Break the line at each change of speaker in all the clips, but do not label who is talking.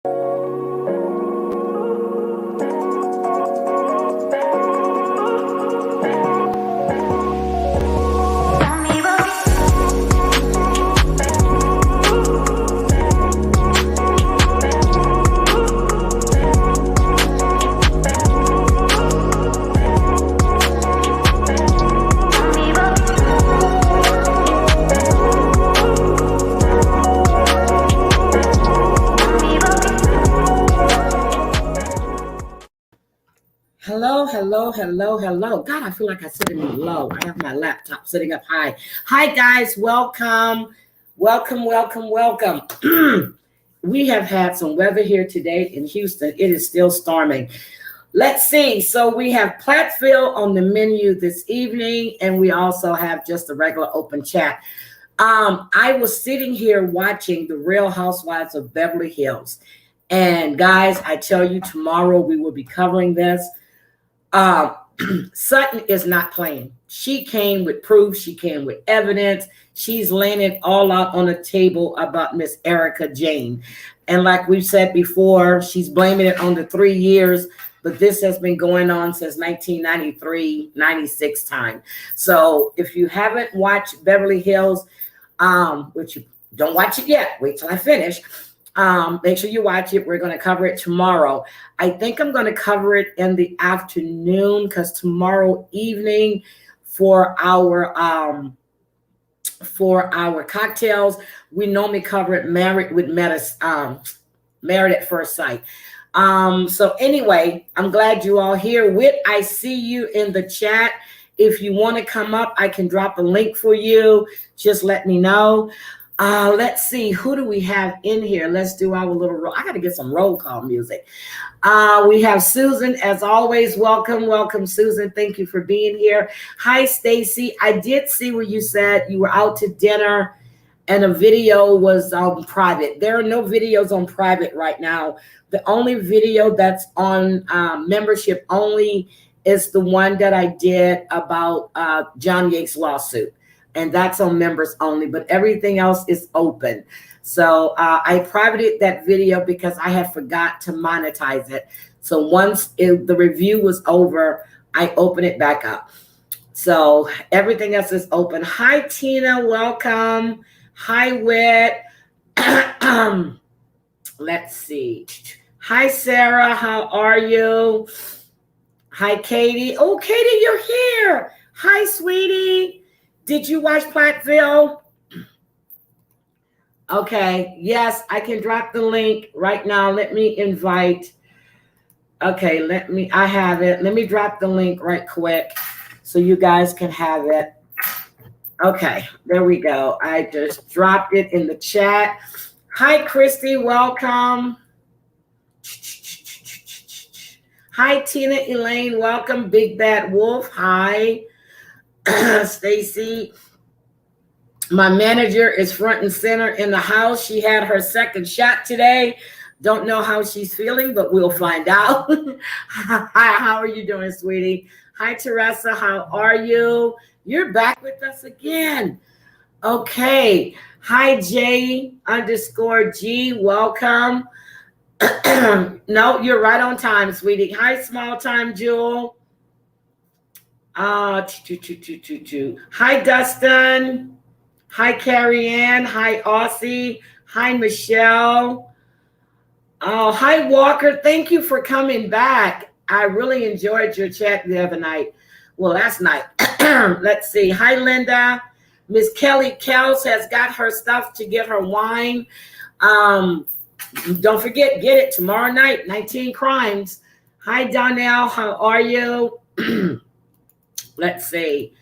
Hello. God, I feel like I'm sitting low. I have my laptop sitting up high. Hi, guys. Welcome. We have had some weather here today in Houston. It is still storming. Let's see. So we have Plathville on the menu this evening, and we also have just a regular open chat. I was sitting here watching the Real Housewives of Beverly Hills. And guys, I tell you, tomorrow we will be covering this. Sutton is not playing. She came with proof. She came with evidence. She's laying it all out on the table about Miss Erica Jane. And like we've said before, she's blaming it on the 3 years, but this has been going on since 1993, 96 time. So if you haven't watched Beverly Hills, which you don't watch it yet, wait till I finish. Make sure you watch it. We're going to cover it tomorrow. I think I'm going to cover it in the afternoon because tomorrow evening for our cocktails, we normally cover it Married at First Sight. So anyway, I'm glad you all here. Whit, I see you in the chat. If you want to come up, I can drop a link for you. Just let me know. Let's see, who do we have in here? Let's do our little roll. I got to get some roll call music. We have Susan, as always. Welcome, Susan. Thank you for being here. Hi, Stacy. I did see where you said you were out to dinner and a video was on private. There are no videos on private right now. The only video that's on membership only is the one that I did about John Yates' lawsuit. And that's on members only, but everything else is open. So I privated that video because I had forgot to monetize it. So once the review was over, I opened it back up. So everything else is open. Hi, Tina. Welcome. Hi, Whit. Let's see. Hi, Sarah. How are you? Hi, Katie. Oh, Katie, you're here. Hi, sweetie. Did you watch Plathville? Okay, yes, I can drop the link right now. Let me invite. Okay, I have it. Let me drop the link right quick so you guys can have it. Okay, there we go. I just dropped it in the chat. Hi, Christy, welcome. Hi, Tina Elaine, welcome. Big Bad Wolf, hi. Stacy, my manager is front and center in the house. She had her second shot today. Don't know how she's feeling, but we'll find out. Hi, how are you doing, sweetie? Hi, Teresa, how are you? You're back with us again. Okay. Hi, J_G, welcome. No, you're right on time, sweetie. Hi, small time, Jewel. Hi, Dustin. Hi, Carrie Ann. Hi, Aussie. Hi, Michelle. Oh, hi, Walker. Thank you for coming back. I really enjoyed your chat the other night. Well, last night. Let's see. Hi, Linda. Miss Kelly Kels has got her stuff to get her wine. Don't forget, get it tomorrow night, 19 Crimes. Hi, Donnell. How are you? Let's see.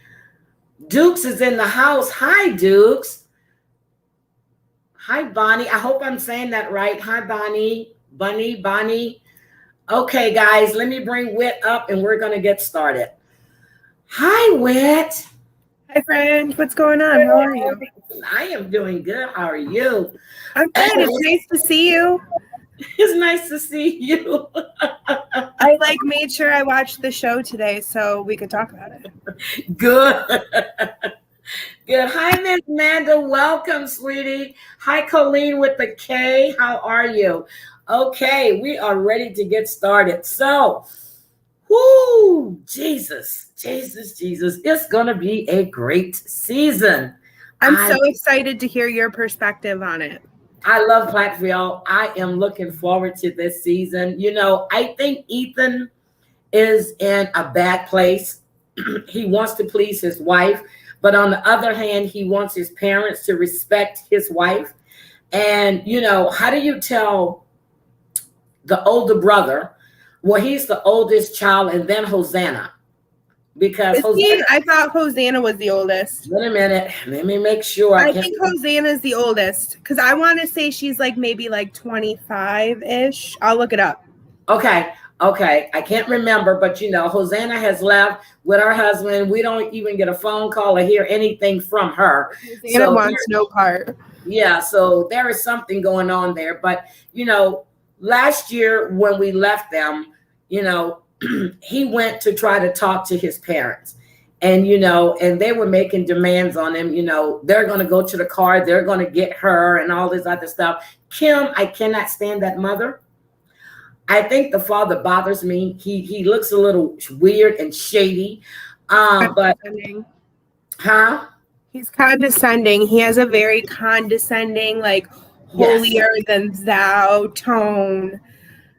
Dukes is in the house. Hi, Dukes. Hi, Bonnie. I hope I'm saying that right. Hi, Bonnie. Bonnie. Okay, guys, let me bring Whit up and we're going to get started. Hi, Whit.
Hi, friend. What's going on? How are you?
I am doing good. How are you?
I'm good. It's nice to see you.
It's nice to see you.
I made sure I watched the show today so we could talk about it.
Good. Good. Hi, Miss Amanda. Welcome, sweetie. Hi, Colleen with the K. How are you? Okay, we are ready to get started. So, whoo, Jesus, Jesus, Jesus. It's going to be a great season.
I'm
I
so excited to hear your perspective on it.
I love Plathville. I am looking forward to this season. I think Ethan is in a bad place. He wants to please his wife, but on the other hand, he wants his parents to respect his wife. And, how do you tell the older brother? Well, he's the oldest child, and then Hosanna. Because Hosanna,
I thought Hosanna was the oldest.
wait a minute, let me make sure.
I think Hosanna is the oldest because I want to say she's like maybe like 25-ish. I'll look it up.
Okay. I can't remember, but Hosanna has left with her husband. We don't even get a phone call or hear anything from her.
Hosanna wants no part.
Yeah, so there is something going on there. But, last year when we left them, he went to try to talk to his parents. And, and they were making demands on him. They're going to go to the car. They're going to get her and all this other stuff. Kim, I cannot stand that mother. I think the father bothers me. He looks a little weird and shady. But
he's condescending. He has a very condescending, like holier than thou tone.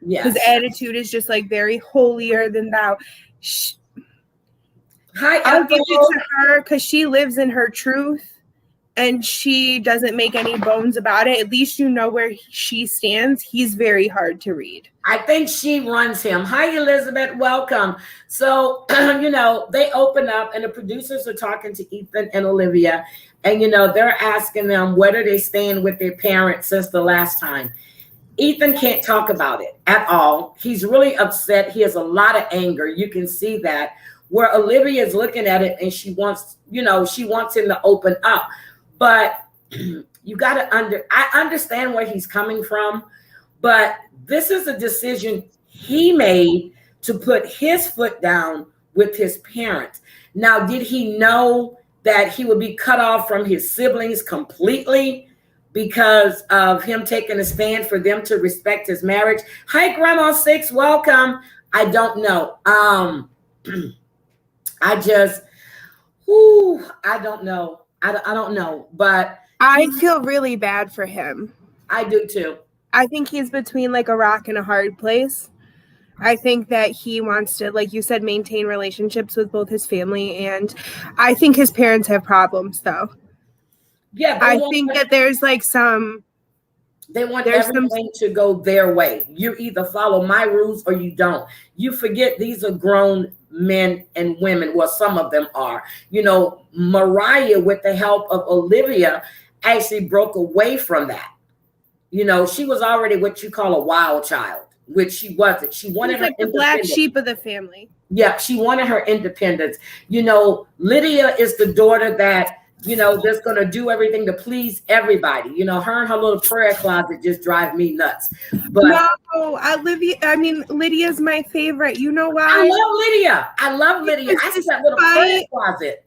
Yes. His attitude is just like very holier than thou. I'll give it to her because she lives in her truth. And she doesn't make any bones about it. At least you know where she stands. He's very hard to read.
I think she runs him. Hi, Elizabeth. Welcome. So, they open up and the producers are talking to Ethan and Olivia. And, they're asking them, where do they stand with their parents since the last time? Ethan can't talk about it at all. He's really upset. He has a lot of anger. You can see that. Where Olivia is looking at it and she wants him to open up. But you got to I understand where he's coming from, but this is a decision he made to put his foot down with his parents. Now, did he know that he would be cut off from his siblings completely because of him taking a stand for them to respect his marriage? Hi, Grandma Six, welcome. I don't know. I don't know. I don't know, but
I feel really bad for him.
I do too.
I think he's between like a rock and a hard place. I think that he wants to, like you said, maintain relationships with both his family, and I think his parents have problems though.
Yeah,
I think that there's like
they want everything to go their way. You either follow my rules or you don't. You forget these are grown men and women. Well, some of them are. Moriah, with the help of Olivia, actually broke away from that. She was already what you call a wild child, which she wasn't. She wanted
like the black sheep of the family.
Yeah, she wanted her independence. Lydia is the daughter that that's going to do everything to please everybody. Her and her little prayer closet just drive me nuts. But
no, Lydia's my favorite. You know why?
I love Lydia. I see that little prayer closet.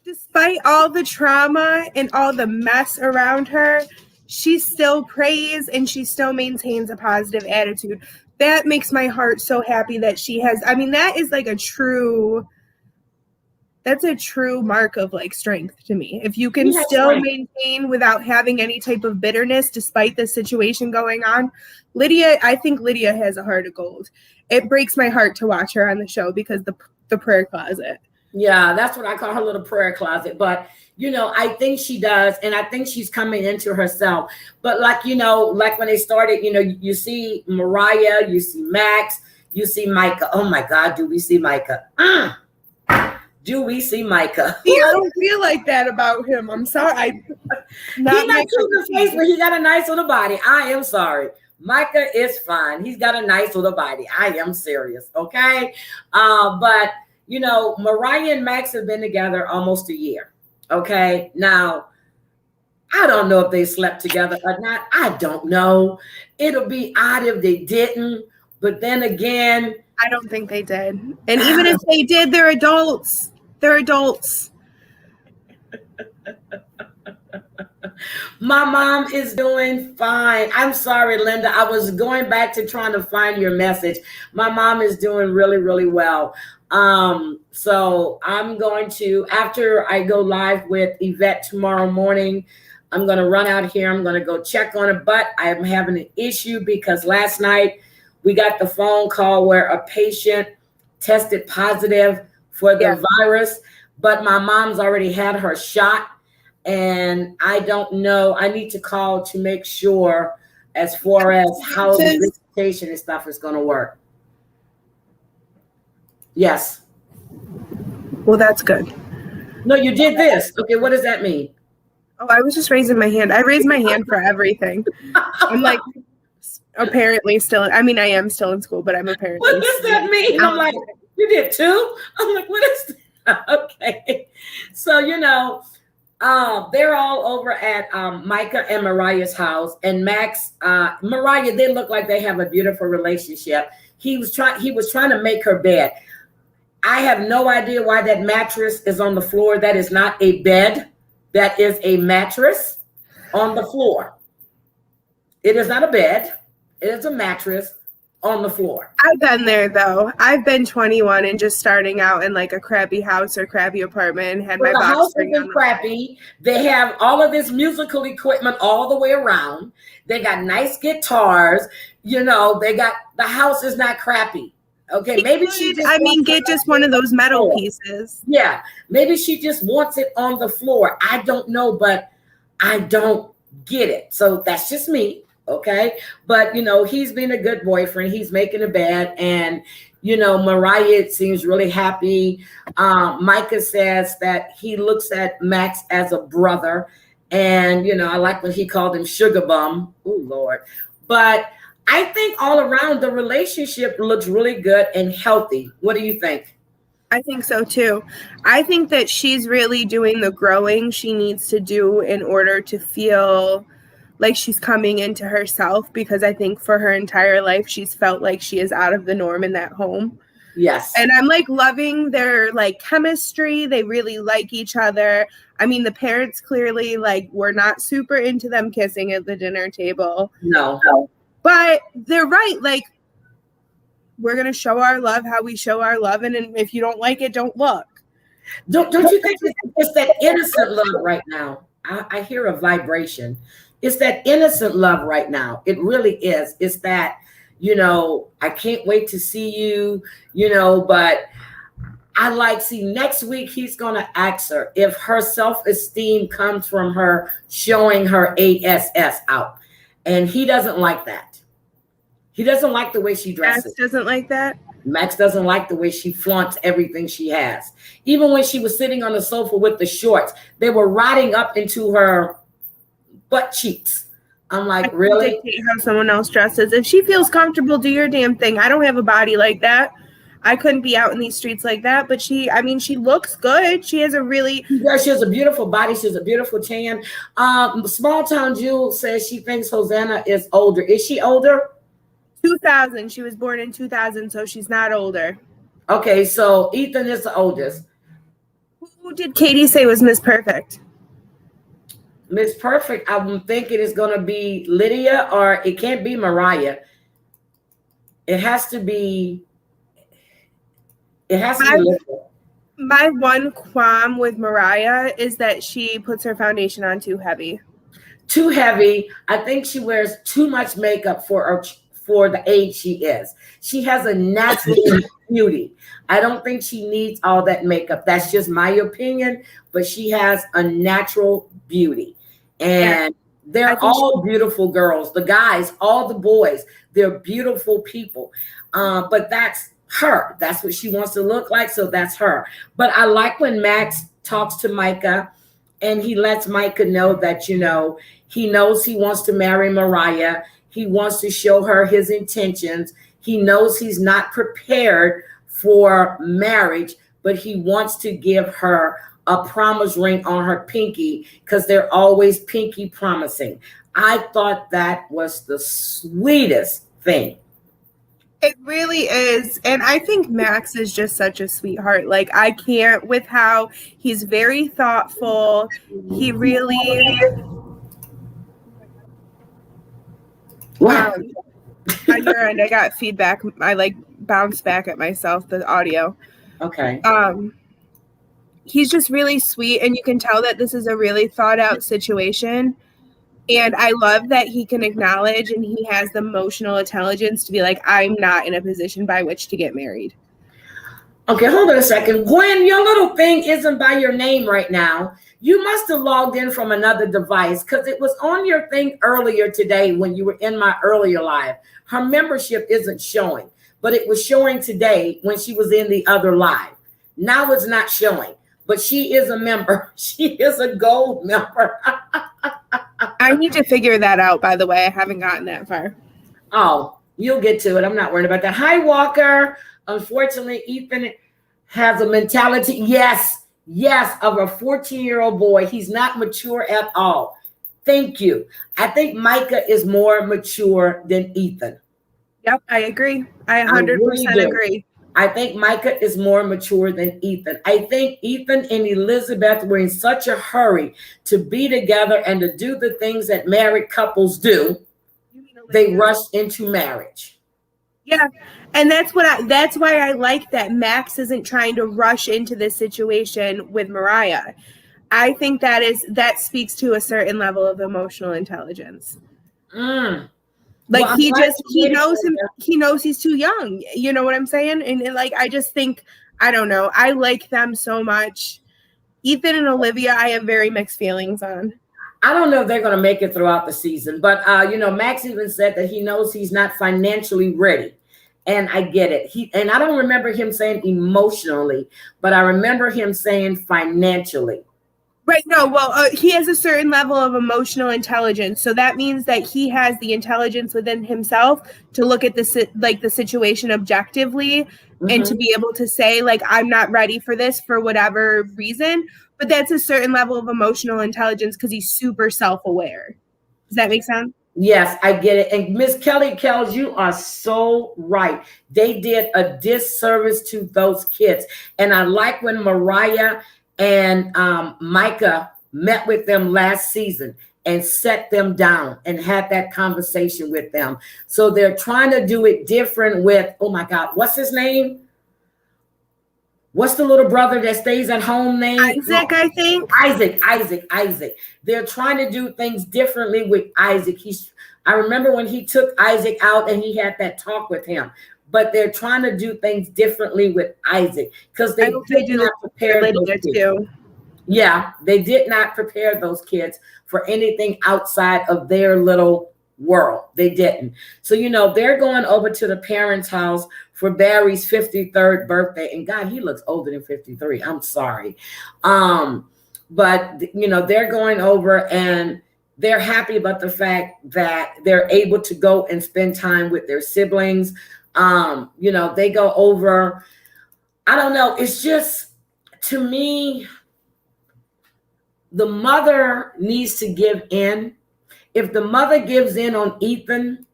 Despite all the trauma and all the mess around her, she still prays and she still maintains a positive attitude. That makes my heart so happy that she has. That is like that's a true mark of like strength to me. If you can still maintain without having any type of bitterness despite the situation going on. I think Lydia has a heart of gold. It breaks my heart to watch her on the show because the prayer closet.
Yeah, that's what I call her little prayer closet. But, I think she does. And I think she's coming into herself. But like when they started, you see Moriah, you see Max, you see Micah. Oh my God, do we see Micah? Do we see Micah?
See, I don't feel like that about him. I'm sorry.
He's not cute in the face, but he got a nice little body. I am sorry. Micah is fine. He's got a nice little body. I am serious. Okay. But Moriah and Max have been together almost a year. Okay. Now, I don't know if they slept together or not. I don't know. It'll be odd if they didn't. But then again,
I don't think they did. And even if they did, they're adults. They're adults.
My mom is doing fine. I'm sorry, Linda. I was going back to trying to find your message. My mom is doing really, really well. So I'm going to, after I go live with Yvette tomorrow morning, I'm going to run out here. I'm going to go check on it. But I'm having an issue because last night we got the phone call where a patient tested positive for the virus, but my mom's already had her shot. And I don't know. I need to call to make sure as far as how the visitation and stuff is going to work. Yes.
Well, that's good.
No, you did this. Okay, what does that mean?
Oh, I was just raising my hand. I raise my hand for everything. I'm like, apparently still, I mean, I am still in school, but I'm apparently.
What does that mean? I'm like, you did too? I'm like, what is that? Okay. So, they're all over at Micah and Moriah's house, and Max, Moriah, they look like they have a beautiful relationship. He was trying to make her bed. I have no idea why that mattress is on the floor. That is not a bed. That is a mattress on the floor. It is not a bed. It is a mattress on the floor.
I've been there though. I've been 21 and just starting out in like a crappy house or crappy apartment and had my box.
The house is crappy. They have all of this musical equipment all the way around. They got nice guitars. The house is not crappy. Okay, maybe she just
get just one of those metal pieces.
Yeah, maybe she just wants it on the floor. I don't know, but I don't get it. So that's just me. Okay. But, he's been a good boyfriend. He's making a bed. And, Moriah seems really happy. Micah says that he looks at Max as a brother. And, I like when he called him sugar bum. Oh, Lord. But I think all around the relationship looks really good and healthy. What do you think?
I think so too. I think that she's really doing the growing she needs to do in order to feel like she's coming into herself, because I think for her entire life, she's felt like she is out of the norm in that home.
Yes.
And I'm like loving their like chemistry. They really like each other. I mean, the parents clearly were not super into them kissing at the dinner table.
No.
But they're right. We're going to show our love how we show our love. And if you don't like it, don't look.
Don't you think it's that innocent love right now? I hear a vibration. It's that innocent love right now. It really is. It's that, I can't wait to see you, but next week he's going to ask her if her self-esteem comes from her showing her ASS out. And he doesn't like that. He doesn't like the way she dresses.
Max doesn't like that?
Max doesn't like the way she flaunts everything she has. Even when she was sitting on the sofa with the shorts, they were riding up into her butt cheeks. I'm like, really?
Dictate how someone else dresses. If she feels comfortable, do your damn thing. I don't have a body like that. I couldn't be out in these streets like that. But she looks good. She has a really...
Yeah, she has a beautiful body. She has a beautiful tan. Small Town Jewel says she thinks Hosanna is older. Is she older?
2000. She was born in 2000, so she's not older.
Okay, so Ethan is the oldest.
Who did Katie say was Miss Perfect?
Miss Perfect, I'm thinking it's going to be Lydia, or it can't be Moriah. It has to be Lydia.
My one qualm with Moriah is that she puts her foundation on too heavy.
Too heavy. I think she wears too much makeup for the age she is. She has a natural beauty. I don't think she needs all that makeup. That's just my opinion, but she has a natural beauty. And they're all beautiful girls. The guys, all the boys, they're beautiful people. But that's her. That's what she wants to look like. So that's her. But I like when Max talks to Micah and he lets Micah know that, he knows he wants to marry Moriah. He wants to show her his intentions. He knows he's not prepared for marriage, but he wants to give her a promise ring on her pinky because they're always pinky promising. I thought that was the sweetest thing.
It really is. And I think Max is just such a sweetheart. I can't with how he's very thoughtful. He really
What?
On your end, I got feedback. I like bounced back at myself, the audio.
Okay.
He's just really sweet, and you can tell that this is a really thought out situation. And I love that he can acknowledge and he has the emotional intelligence to be like, I'm not in a position by which to get married.
Okay, hold on a second. Gwen, your little thing isn't by your name right now. You must have logged in from another device because it was on your thing earlier today when you were in my earlier live. Her membership isn't showing, but it was showing today when she was in the other live. Now it's not showing, but she is a member. She is a gold member.
I need to figure that out, by the way. I haven't gotten that far.
Oh, you'll get to it. I'm not worried about that. Hi, Walker. Unfortunately, Ethan has a mentality, yes, of a 14-year-old boy. He's not mature at all. Thank you. I think Micah is more mature than Ethan.
Yep, I agree. I 100% agree.
I think Micah is more mature than Ethan. I think Ethan and Elizabeth were in such a hurry to be together and to do the things that married couples do. They rushed into marriage.
Yeah. And that's why I like that Max isn't trying to rush into this situation with Moriah. I think that speaks to a certain level of emotional intelligence. Like well, he knows he's too young. You know what I'm saying? And like, I just think, I don't know. I like them so much. Ethan and Olivia, I have very mixed feelings on.
I don't know if they're going to make it throughout the season, but Max even said that he knows he's not financially ready. And I get it. And I don't remember him saying emotionally, but I remember him saying financially.
Right. No, well, he has a certain level of emotional intelligence. So that means that he has the intelligence within himself to look at the situation objectively and to be able to say, like, I'm not ready for this for whatever reason. But that's a certain level of emotional intelligence because he's super self-aware. Does that make sense?
Yes, I get it. And Miss Kelly Kells, you are so right. They did a disservice to those kids. And I like when Moriah and Micah met with them last season and set them down and had that conversation with them. So they're trying to do it different with, oh my God, what's his name? What's the little brother that stays at home name?
Isaac, I think.
Isaac. They're trying to do things differently with Isaac. I remember when he took Isaac out and he had that talk with him. But they're trying to do things differently with Isaac because they did not prepare those kids. Yeah, they did not prepare those kids for anything outside of their little world. They didn't. So, they're going over to the parents' house for Barry's 53rd birthday. And God, he looks older than 53. I'm sorry. But, they're going over and they're happy about the fact that they're able to go and spend time with their siblings. They go over, I don't know. It's just, to me, the mother needs to give in. If the mother gives in on Ethan,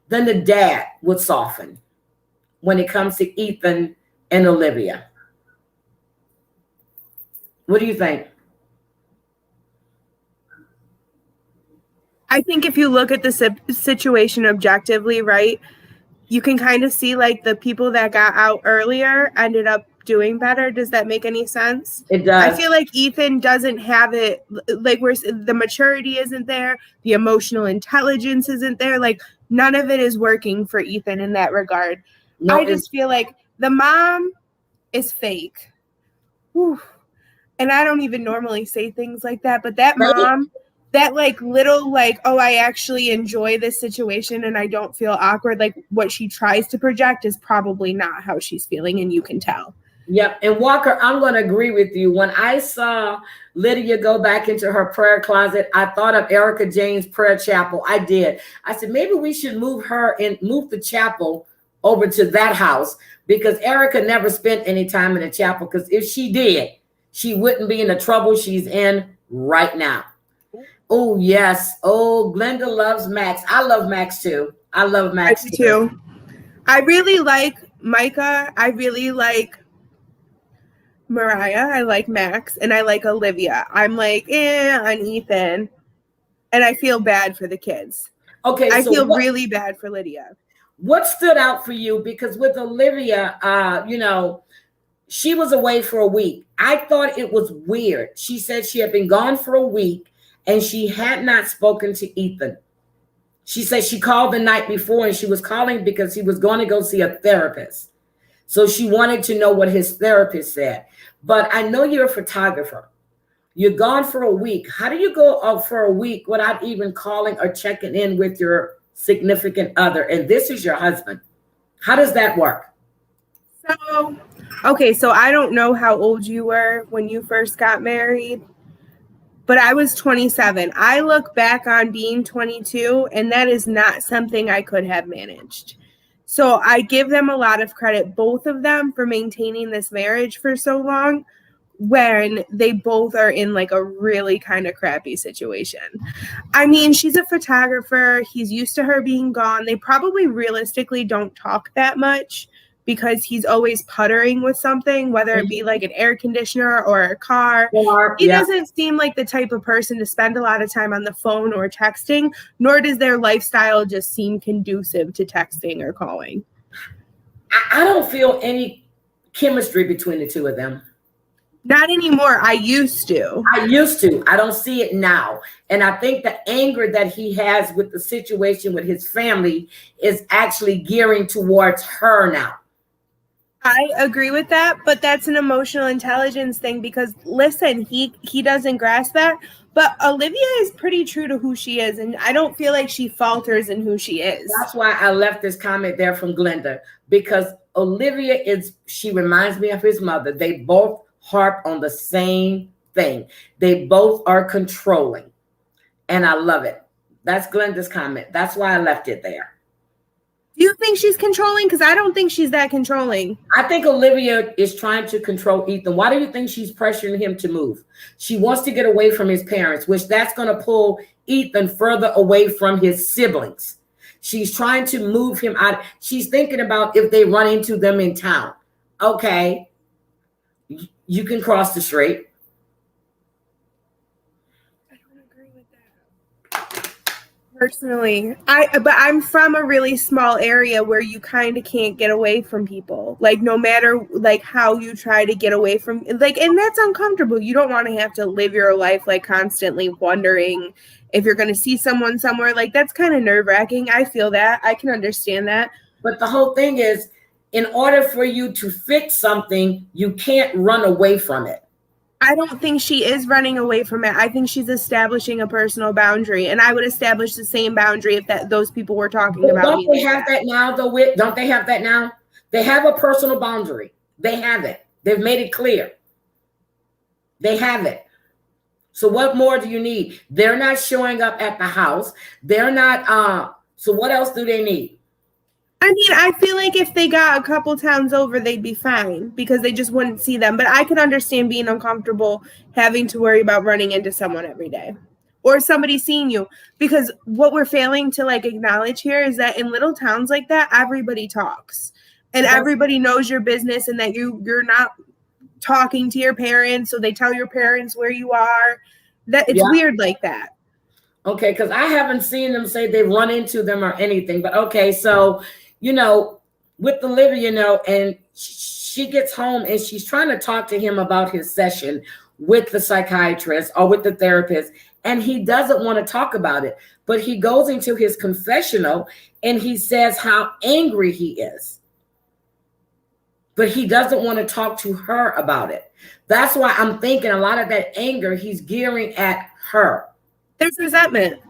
then the dad would soften when it comes to Ethan and Olivia. What do you think?
I think if you look at the situation objectively, right, you can kind of see like the people that got out earlier ended up doing better. Does that make any sense?
It does.
I feel like Ethan doesn't have it, like where the maturity isn't there, the emotional intelligence isn't there, like none of it is working for Ethan in that regard. No, I just feel like the mom is fake. Whew. And I don't even normally say things like that, but that mom, that like little like, oh, I actually enjoy this situation and I don't feel awkward, like what she tries to project is probably not how she's feeling, and you can tell.
Yep. And Walker, I'm going to agree with you. When I saw Lydia go back into her prayer closet, I thought of Erica Jane's prayer chapel. I did. I said, maybe we should move the chapel over to that house, because Erica never spent any time in the chapel, because if she did, she wouldn't be in the trouble she's in right now. Oh, yes. Oh, Glenda loves Max. I love Max too. I love Max
too. I really like Micah. I really like Moriah. I like Max. And I like Olivia. I'm like, on Ethan. And I feel bad for the kids.
Okay,
I feel really bad for Lydia.
What stood out for you? Because with Olivia, she was away for a week. I thought it was weird. She said she had been gone for a week and she had not spoken to Ethan. She said she called the night before and she was calling because he was going to go see a therapist. So she wanted to know what his therapist said. But I know you're a photographer. You're gone for a week. How do you go up for a week without even calling or checking in with your significant other? And this is your husband. How does that work?
So I don't know how old you were when you first got married, but I was 27. I look back on being 22, and that is not something I could have managed. So I give them a lot of credit, both of them, for maintaining this marriage for so long when they both are in like a really kind of crappy situation. I mean, she's a photographer. He's used to her being gone. They probably realistically don't talk that much because he's always puttering with something, whether it be like an air conditioner or a car. He doesn't seem like the type of person to spend a lot of time on the phone or texting, nor does their lifestyle just seem conducive to texting or calling.
I don't feel any chemistry between the two of them.
Not anymore. I used to.
I don't see it now. And I think the anger that he has with the situation with his family is actually gearing towards her now.
I agree with that, but that's an emotional intelligence thing because, listen, he doesn't grasp that. But Olivia is pretty true to who she is, and I don't feel like she falters in who she is.
That's why I left this comment there from Glenda, because Olivia she reminds me of his mother. They both harp on the same thing. They both are controlling, and I love it. That's Glenda's comment. That's why I left it there.
Do you think she's controlling? Because I don't think she's that controlling.
I think Olivia is trying to control Ethan. Why do you think she's pressuring him to move? She wants to get away from his parents, which that's going to pull Ethan further away from his siblings. She's trying to move him out. She's thinking about if they run into them in town. Okay, you can cross the street.
Personally, but I'm from a really small area where you kind of can't get away from people. Like no matter like how you try to get away from like, and that's uncomfortable. You don't want to have to live your life like constantly wondering if you're going to see someone somewhere. Like that's kind of nerve-wracking. I feel that. I can understand that.
But the whole thing is, in order for you to fix something, you can't run away from it.
I don't think she is running away from it. I think she's establishing a personal boundary, and I would establish the same boundary if those people were talking about.
Don't they have that now, though? Don't they have that now? They have a personal boundary. They have it. They've made it clear. They have it. So what more do you need? They're not showing up at the house. They're not. So what else do they need?
I mean, I feel like if they got a couple towns over, they'd be fine because they just wouldn't see them. But I can understand being uncomfortable having to worry about running into someone every day or somebody seeing you, because what we're failing to like acknowledge here is that in little towns like that, everybody talks and everybody knows your business and that you're not talking to your parents. So they tell your parents where you are. That it's weird like that.
Okay, because I haven't seen them say they run into them or anything. But okay, so with Olivia, and she gets home and she's trying to talk to him about his session with the psychiatrist or with the therapist, and he doesn't want to talk about it. But he goes into his confessional and he says how angry he is. But he doesn't want to talk to her about it. That's why I'm thinking a lot of that anger he's gearing at her.
There's resentment.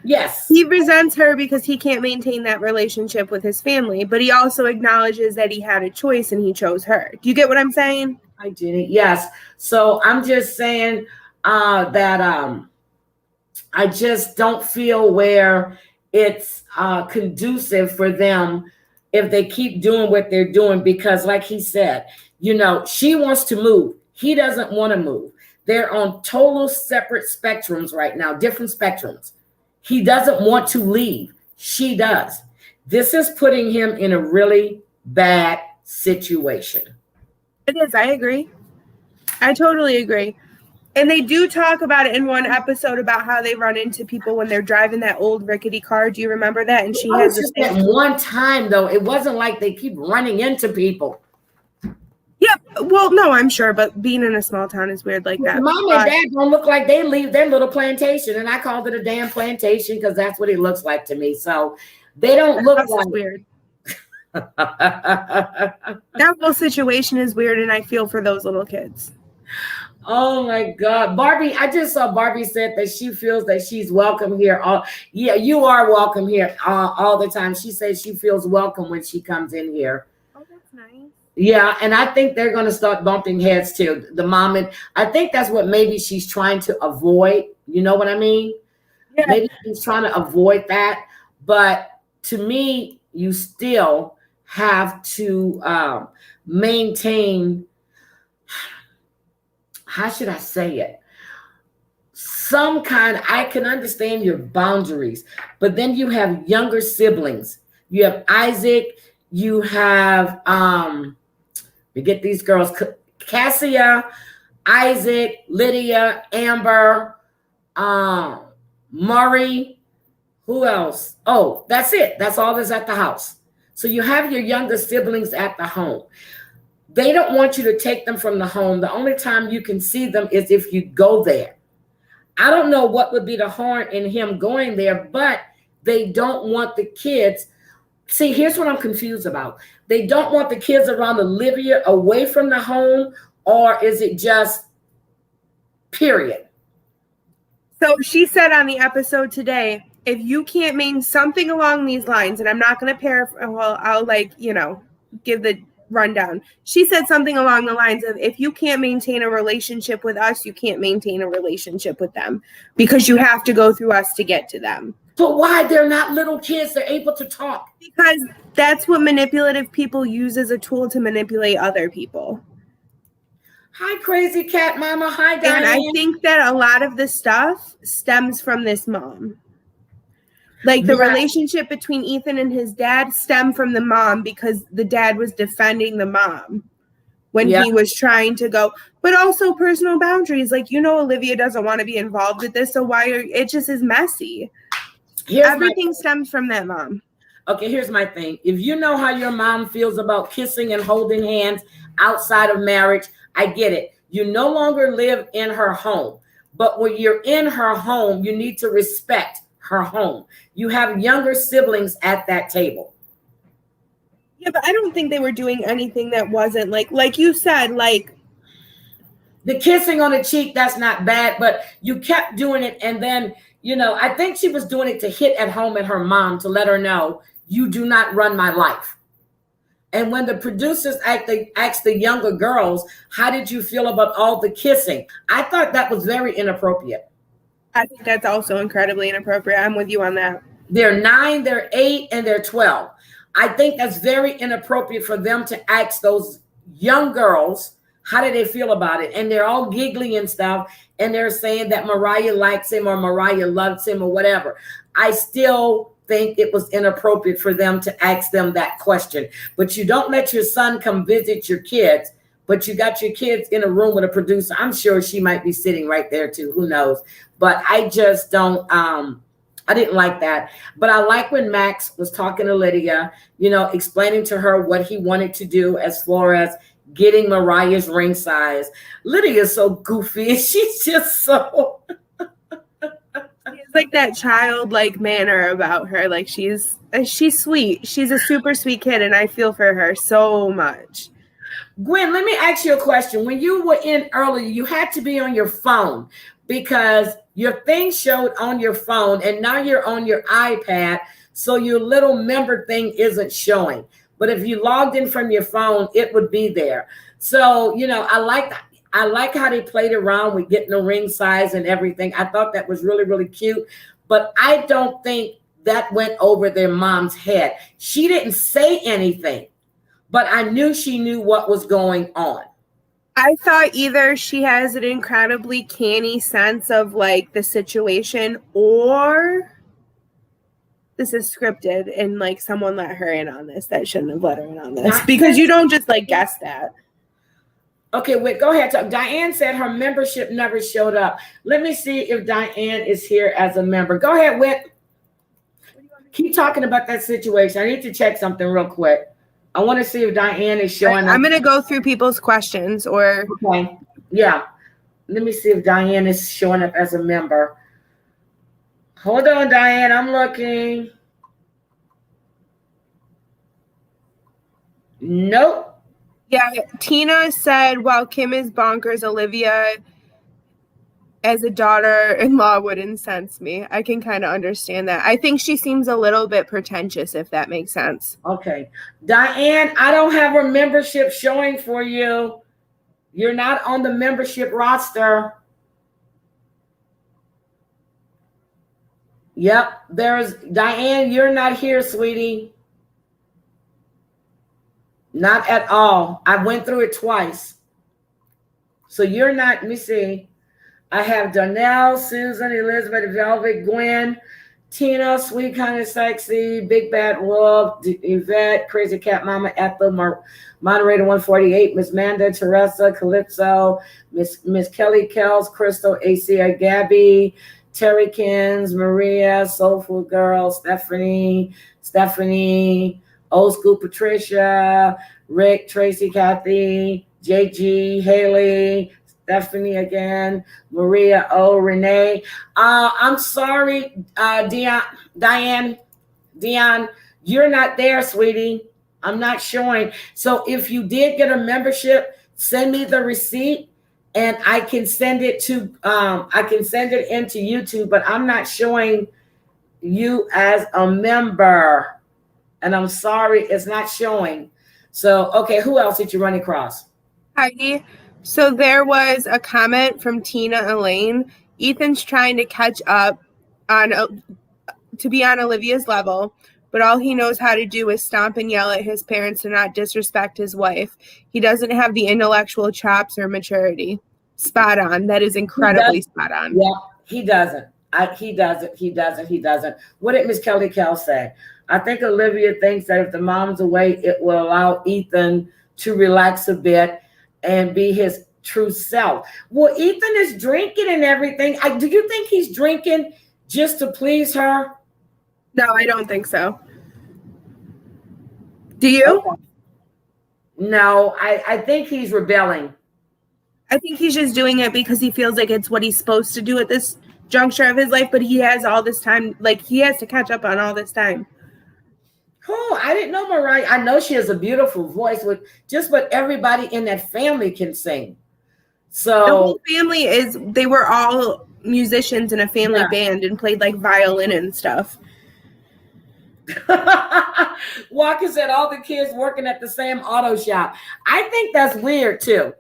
Yes.
He resents her because he can't maintain that relationship with his family, but he also acknowledges that he had a choice and he chose her. Do you get what I'm saying?
I did. Yes. So I'm just saying that I just don't feel where it's conducive for them if they keep doing what they're doing, because like he said, she wants to move. He doesn't want to move. They're on total separate spectrums right now, different spectrums. He doesn't want to leave. She does. This is putting him in a really bad situation.
It is. I agree. I totally agree. And they do talk about it in one episode about how they run into people when they're driving that old rickety car. Do you remember that? And she has
just that one time, though. It wasn't like they keep running into people.
Yep. Well, no, I'm sure, but being in a small town is weird like that.
Mom and Dad don't look like they leave their little plantation, and I called it a damn plantation because that's what it looks like to me. So they don't look like
weird. That whole situation is weird, and I feel for those little kids.
Oh my God, Barbie! I just saw Barbie said that she feels that she's welcome here. Yeah, you are welcome here all the time. She says she feels welcome when she comes in here.
Oh, that's nice.
Yeah, and I think they're going to start bumping heads too. The mom, and I think that's what maybe she's trying to avoid. You know what I mean? Yeah. Maybe she's trying to avoid that. But to me, you still have to maintain. How should I say it? Some kind, I can understand your boundaries, but then you have younger siblings. You have Isaac, you have, we get these girls, Cassia, Isaac, Lydia, Amber, Murray, who else? Oh, that's it. That's all that's at the house. So you have your younger siblings at the home. They don't want you to take them from the home. The only time you can see them is if you go there. I don't know what would be the harm in him going there, but they don't want the kids. See, here's what I'm confused about. They don't want the kids around Olivia away from the home, or is it just period?
So she said on the episode today, if you can't mean something along these lines, and I'm not going to paraphrase, well, I'll give the rundown. She said something along the lines of, if you can't maintain a relationship with us, you can't maintain a relationship with them because you have to go through us to get to them.
But why? They're not little kids. They're able to talk.
Because that's what manipulative people use as a tool to manipulate other people.
Hi, crazy cat mama. Hi, Diane.
And I think that a lot of the stuff stems from this mom. Like the relationship between Ethan and his dad stemmed from the mom because the dad was defending the mom when he was trying to go, but also personal boundaries. Like, Olivia doesn't want to be involved with this. So it just is messy. Everything stems from that mom.
Okay, here's my thing. If you know how your mom feels about kissing and holding hands outside of marriage, I get it. You no longer live in her home, but when you're in her home, you need to respect her home. You have younger siblings at that table.
Yeah, but I don't think they were doing anything that wasn't like you said, like
the kissing on the cheek, that's not bad, but you kept doing it. And then, I think she was doing it to hit at home at her mom to let her know, you do not run my life. And when the producers asked the younger girls, how did you feel about all the kissing? I thought that was very inappropriate.
I think that's also incredibly inappropriate. I'm with you on that.
They're 9, they're 8, and they're 12. I think that's very inappropriate for them to ask those young girls, how did they feel about it? And they're all giggling and stuff. And they're saying that Moriah likes him or Moriah loves him or whatever. I still think it was inappropriate for them to ask them that question. But you don't let your son come visit your kids, but you got your kids in a room with a producer. I'm sure she might be sitting right there too. Who knows? But I just don't, I didn't like that. But I like when Max was talking to Lydia, explaining to her what he wanted to do as far as getting Moriah's ring size. Lydia is so goofy. She's just so...
She's like that childlike manner about her. Like she's sweet. She's a super sweet kid, and I feel for her so much.
Gwen, let me ask you a question. When you were in earlier, you had to be on your phone because your thing showed on your phone, and now you're on your iPad, so your little member thing isn't showing. But if you logged in from your phone, it would be there. So, I like how they played around with getting the ring size and everything. I thought that was really, really cute. But I don't think that went over their mom's head. She didn't say anything, but I knew she knew what was going on.
I thought either she has an incredibly canny sense of like the situation, or this is scripted and like someone let her in on this that shouldn't have let her in on this, because you don't just like guess that.
Okay, wait, go ahead. Diane said her membership never showed up. Let me see if Diane is here as a member. Go ahead, Whit. Keep talking about that situation. I need to check something real quick. I want to see if Diane is showing up.
I'm going to go through people's questions or.
Okay. Yeah. Let me see if Diane is showing up as a member. Hold on, Diane. I'm looking. Nope.
Yeah, Tina said, while Kim is bonkers, Olivia as a daughter-in-law would incense me. I can kind of understand that. I think she seems a little bit pretentious, if that makes sense.
Okay. Diane, I don't have a membership showing for you. You're not on the membership roster. Yep, there's Diane, you're not here, sweetie. Not at all. I went through it twice. So you're not, let me see. I have Donnell, Susan, Elizabeth, Velvet, Gwen, Tina, Sweet Kind of Sexy, Big Bad Wolf, Yvette, Crazy Cat Mama, Ethel, Moderator 148, Miss Manda, Teresa, Calypso, Miss Kelly Kells, Crystal, ACA, Gabby, Terry Kins, Maria, Soulful Girl, Stephanie, Old School Patricia, Rick, Tracy, Kathy, JG, Haley, Stephanie again, Maria, Renee. I'm sorry, Diane, you're not there, sweetie. I'm not showing. So if you did get a membership, send me the receipt and I can send it into YouTube, but I'm not showing you as a member. And I'm sorry, it's not showing. So, okay, who else did you run across?
Heidi. So there was a comment from Tina Elaine. Ethan's trying to catch up to be on Olivia's level, but all he knows how to do is stomp and yell at his parents to not disrespect his wife. He doesn't have the intellectual chops or maturity. Spot on. That is incredibly spot on.
Yeah, he doesn't. He doesn't. What did Miss Kelly Kell say? I think Olivia thinks that if the mom's away, it will allow Ethan to relax a bit and be his true self. Well, Ethan is drinking and everything. Do you think he's drinking just to please her?
No, I don't think so. Do you?
Okay. No, I think he's rebelling.
I think he's just doing it because he feels like it's what he's supposed to do at this juncture of his life, but he has all this time, like he has to catch up on all this time.
Oh, I didn't know Moriah. I know she has a beautiful voice with just what everybody in that family can sing. So
the whole family they were all musicians in a family band and played like violin and stuff.
Walker said all the kids working at the same auto shop. I think that's weird too.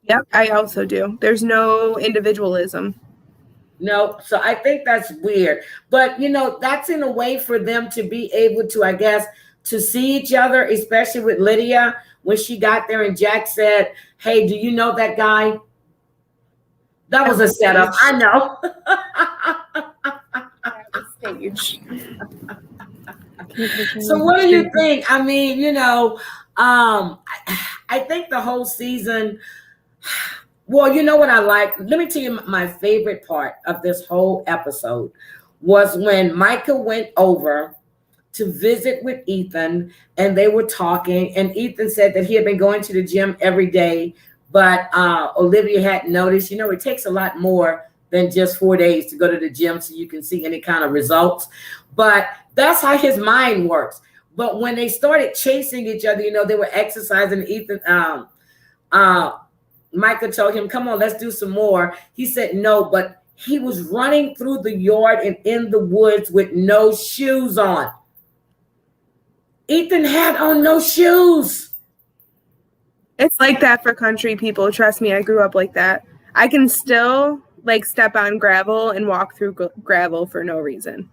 Yep, I also do. There's no individualism.
No, so I think that's weird. But, that's in a way for them to be able to, I guess, to see each other, especially with Lydia, when she got there and Jack said, hey, do you know that guy? That was a setup. I know.
Stage.
So what do you think? I mean, I think the whole season, well, you know what I like? Let me tell you my favorite part of this whole episode was when Micah went over to visit with Ethan and they were talking and Ethan said that he had been going to the gym every day, but Olivia hadn't noticed. It takes a lot more than just 4 days to go to the gym so you can see any kind of results. But that's how his mind works. But when they started chasing each other, they were exercising. Ethan, Micah told him, come on, let's do some more. He said no, but he was running through the yard and in the woods with no shoes on. Ethan had on no shoes.
It's like that for country people. Trust me, I grew up like that. I can still step on gravel and walk through gravel for no reason.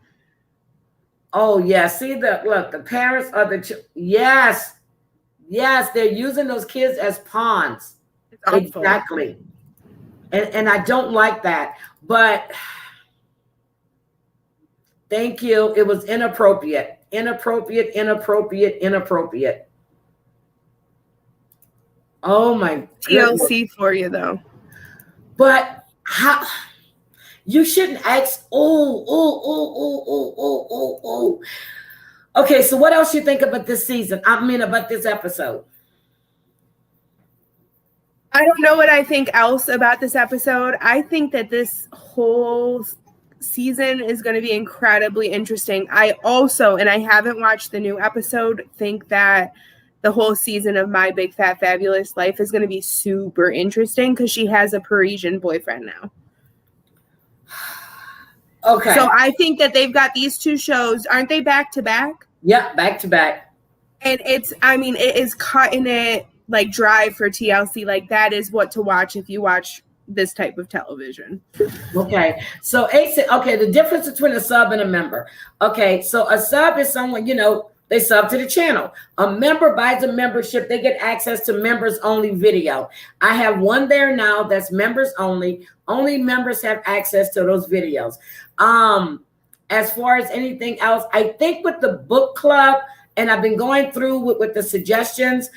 Oh, yeah. See, the parents are yes, they're using those kids as pawns. Exactly. And I don't like that. But thank you. It was inappropriate. Oh my goodness.
TLC for you though.
But how you shouldn't ask. Oh. Okay, so what else you think about this season? I mean, about this episode?
I don't know what I think else about this episode. I think that this whole season is going to be incredibly interesting. I also, and I haven't watched the new episode, think that the whole season of My Big Fat Fabulous Life is going to be super interesting because she has a Parisian boyfriend now.
Okay.
So I think that they've got these two shows. Aren't they back to back?
Yep, back to back.
And it is cutting it like dry for TLC. Like that is what to watch if you watch this type of television.
Okay. So the difference between a sub and a member. Okay. So a sub is someone, they sub to the channel. A member buys a membership. They get access to members only video. I have one there now that's members only. Only members have access to those videos. As far as anything else, I think with the book club, and I've been going through with the suggestions,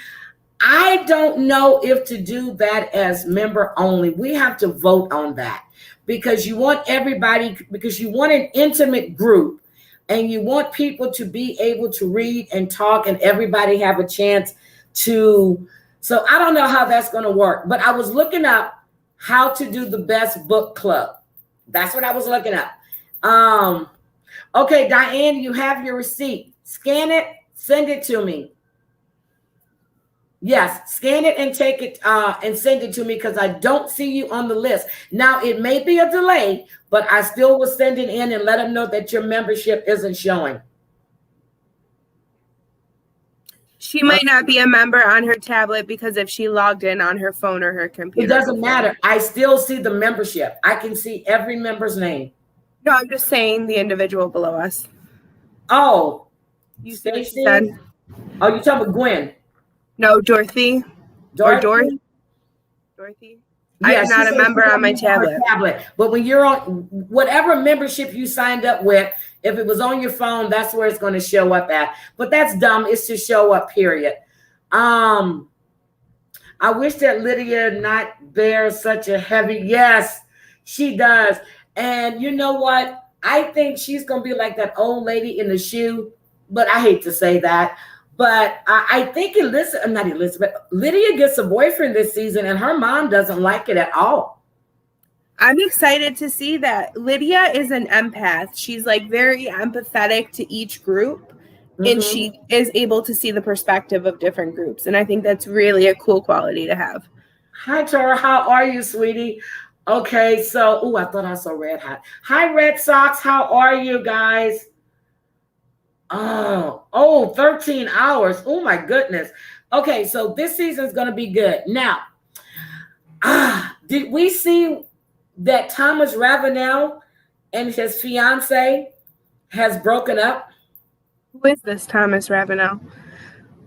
I don't know if to do that as member only. We have to vote on that because you want everybody, because you want an intimate group and you want people to be able to read and talk and everybody have a chance to. So I don't know how that's going to work, but I was looking up how to do the best book club. That's what I was looking up. Okay, Diane, you have your receipt. Scan it, send it to me. Yes, scan it and take it and send it to me because I don't see you on the list. Now, it may be a delay, but I still will send it in and let them know that your membership isn't showing.
She might not be a member on her tablet because if she logged in on her phone or her computer.
It doesn't matter. I still see the membership. I can see every member's name.
No, I'm just saying the individual below us.
Oh,
you Stacey? Oh,
you talking about Gwen?
No, Dorothy. Dorothy.
Yes,
I'm not a member on my tablet.
But when you're on whatever membership you signed up with, if it was on your phone, that's where it's going to show up at. But that's dumb. It's to show up, period. I wish that Lydia not bear such a heavy. Yes, she does. And you know what? I think she's going to be like that old lady in the shoe. But I hate to say that. But I think Lydia gets a boyfriend this season and her mom doesn't like it at all.
I'm excited to see that. Lydia is an empath. She's like very empathetic to each group and she is able to see the perspective of different groups. And I think that's really a cool quality to have. Hi,
Tara. How are you, sweetie? Okay, so, I thought I saw Red Hot. Hi, Red Sox. How are you guys? Oh, 13 hours. Oh, my goodness. Okay, so this season is going to be good. Now, did we see that Thomas Ravenel and his fiance has broken up?
Who is this Thomas Ravenel?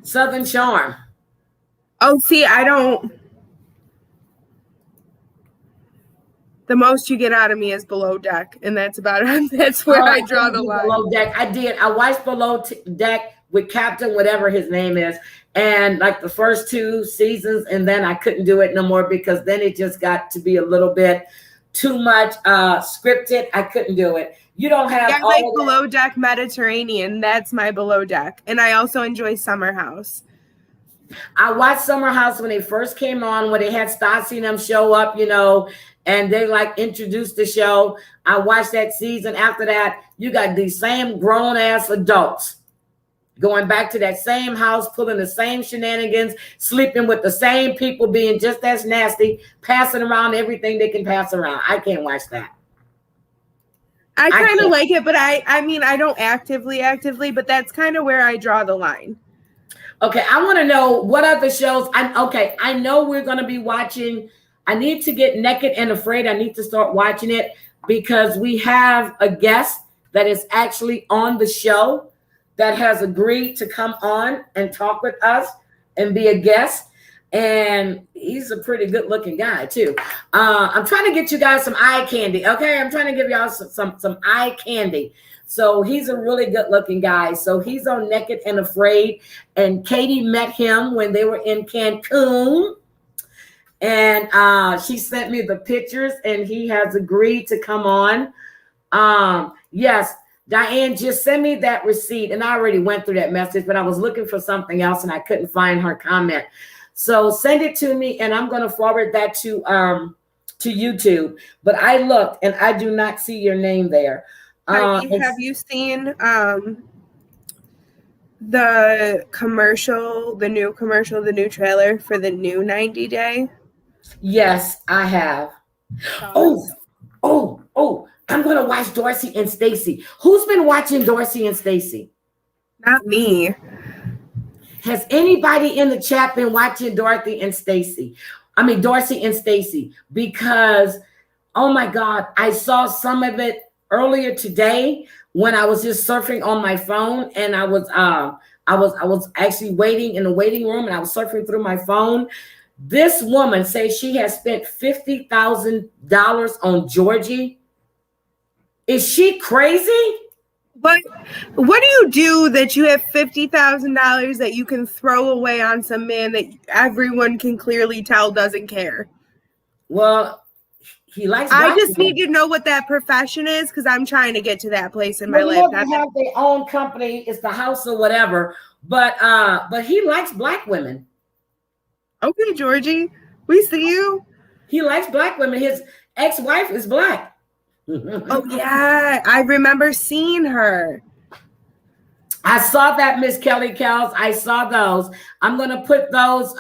Southern Charm.
Oh, see, I don't. The most you get out of me is Below Deck, and that's about it. That's where I draw the line.
Below Deck. I did. I watched Below Deck with Captain, whatever his name is, and like the first 2 seasons, and then I couldn't do it no more because then it just got to be a little bit too much scripted. I couldn't do it. You don't have.
I like Below Deck Mediterranean. That's my Below Deck, and I also enjoy Summer House.
I watched Summer House when they first came on, when they had Stassi and them show up, and they like introduced the show. I watched that season. After that, you got these same grown ass adults going back to that same house, pulling the same shenanigans, sleeping with the same people, being just as nasty, passing around everything they can pass around. I can't watch that.
I kind of like it, but I mean, I don't actively, but that's kind of where I draw the line.
Okay, I want to know what other shows. I know we're going to be watching. I need to get Naked and Afraid. I need to start watching it because we have a guest that is actually on the show that has agreed to come on and talk with us and be a guest. And he's a pretty good looking guy too. I'm trying to get you guys some eye candy. Okay, I'm trying to give y'all some eye candy. So he's a really good looking guy. So he's on Naked and Afraid. And Katie met him when they were in Cancun. And she sent me the pictures, and he has agreed to come on. Yes, Diane, just send me that receipt. And I already went through that message, but I was looking for something else and I couldn't find her comment. So send it to me, and I'm going to forward that to YouTube. But I looked and I do not see your name there.
Have you seen the commercial, the new trailer for the new 90 Day?
Yes, I have. Oh, I'm going to watch Dorsey and Stacey. Who's been watching Dorsey and Stacey?
Not me.
Has anybody in the chat been watching Dorsey and Stacey? Because, oh my God, I saw some of it earlier today when I was just surfing on my phone, and I was actually waiting in the waiting room, and I was surfing through my phone. This woman says she has spent $50,000 on Georgie. Is she crazy?
But what do you do that you have $50,000 that you can throw away on some man that everyone can clearly tell doesn't care?
Well, he likes.
I just need to know what that profession is, because I'm trying to get to that place in my life.
They have their own company. It's the house or whatever. But he likes black women.
Okay, Georgie, we see you.
He likes black women. His ex-wife is black.
Oh yeah, I remember seeing her.
I saw that, Miss Kelly Kells. I saw those. I'm going to put those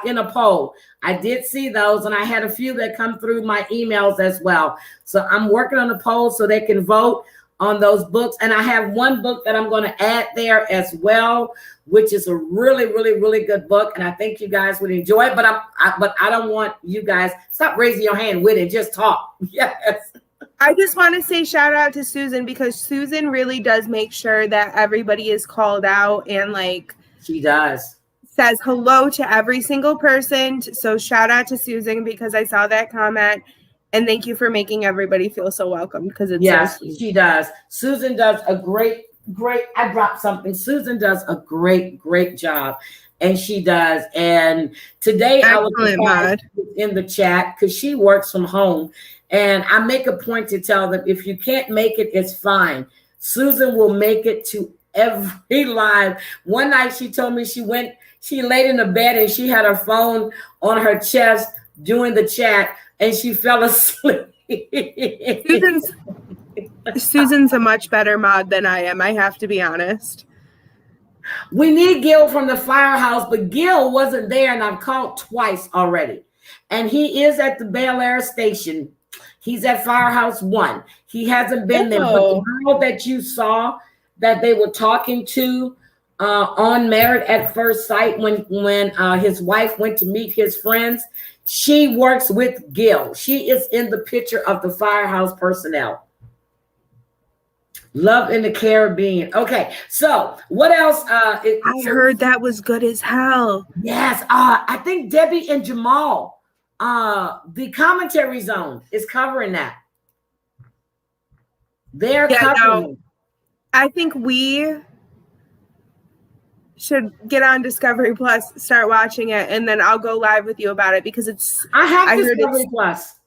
in a poll. I did see those, and I had a few that come through my emails as well. So I'm working on a poll so they can vote on those books. And I have one book that I'm going to add there as well, which is a really, really, really good book. And I think you guys would enjoy it. But I don't want you guys, stop raising your hand with it. Just talk. Yes.
I just want to say shout out to Susan, because Susan really does make sure that everybody is called out, and like
she does,
says hello to every single person. So shout out to Susan, because I saw that comment, and thank you for making everybody feel so welcome, because it's
yes,
so
she does. Susan does a great. I dropped something. Susan does a great job, and she does. And today I was in the chat because she works from home. And I make a point to tell them, if you can't make it, it's fine. Susan will make it to every live. One night she told me she laid in the bed and she had her phone on her chest doing the chat, and she fell asleep.
Susan's a much better mod than I am, I have to be honest.
We need Gil from the firehouse, but Gil wasn't there, and I've called twice already. And he is at the Bel Air station. He's at Firehouse 1. He hasn't been there. But the girl that you saw that they were talking to on Married at First Sight when his wife went to meet his friends, she works with Gil. She is in the picture of the Firehouse personnel. Love in the Caribbean. Okay, so what else? I
heard that was good as hell.
Yes, I think Debbie and Jamal, the commentary zone is covering that. They're covering it.
I think we should get on Discovery Plus, start watching it, and then I'll go live with you about it, because
I have Discovery Plus.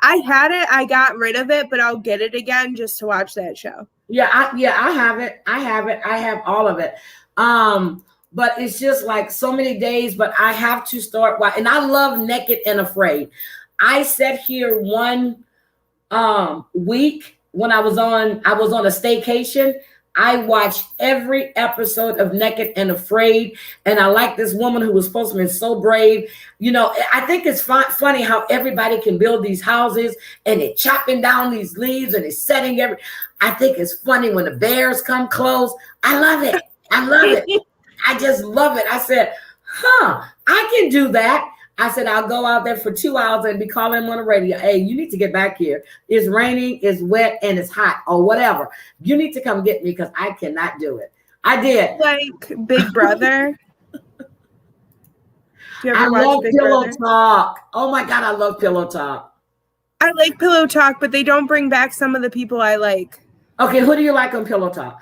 I had it, I got rid of it, but I'll get it again just to watch that show.
Yeah, I have it. I have all of it. But it's just like so many days, but I have to start watching. And I love Naked and Afraid. I sat here one week when I was on a staycation. I watched every episode of Naked and Afraid, and I like this woman who was supposed to be so brave. You know, I think it's funny how everybody can build these houses, and they're chopping down these leaves, and they're setting I think it's funny when the bears come close. I love it. I love it. I just love it. I said, I can do that. I said, I'll go out there for 2 hours and be calling on the radio. Hey, you need to get back here. It's raining, it's wet, and it's hot, or whatever. You need to come get me, because I cannot do it. I did.
Like Big Brother.
I love Pillow Talk. Oh my God, I love Pillow Talk.
I like Pillow Talk, but they don't bring back some of the people I like.
Okay, who do you like on Pillow Talk?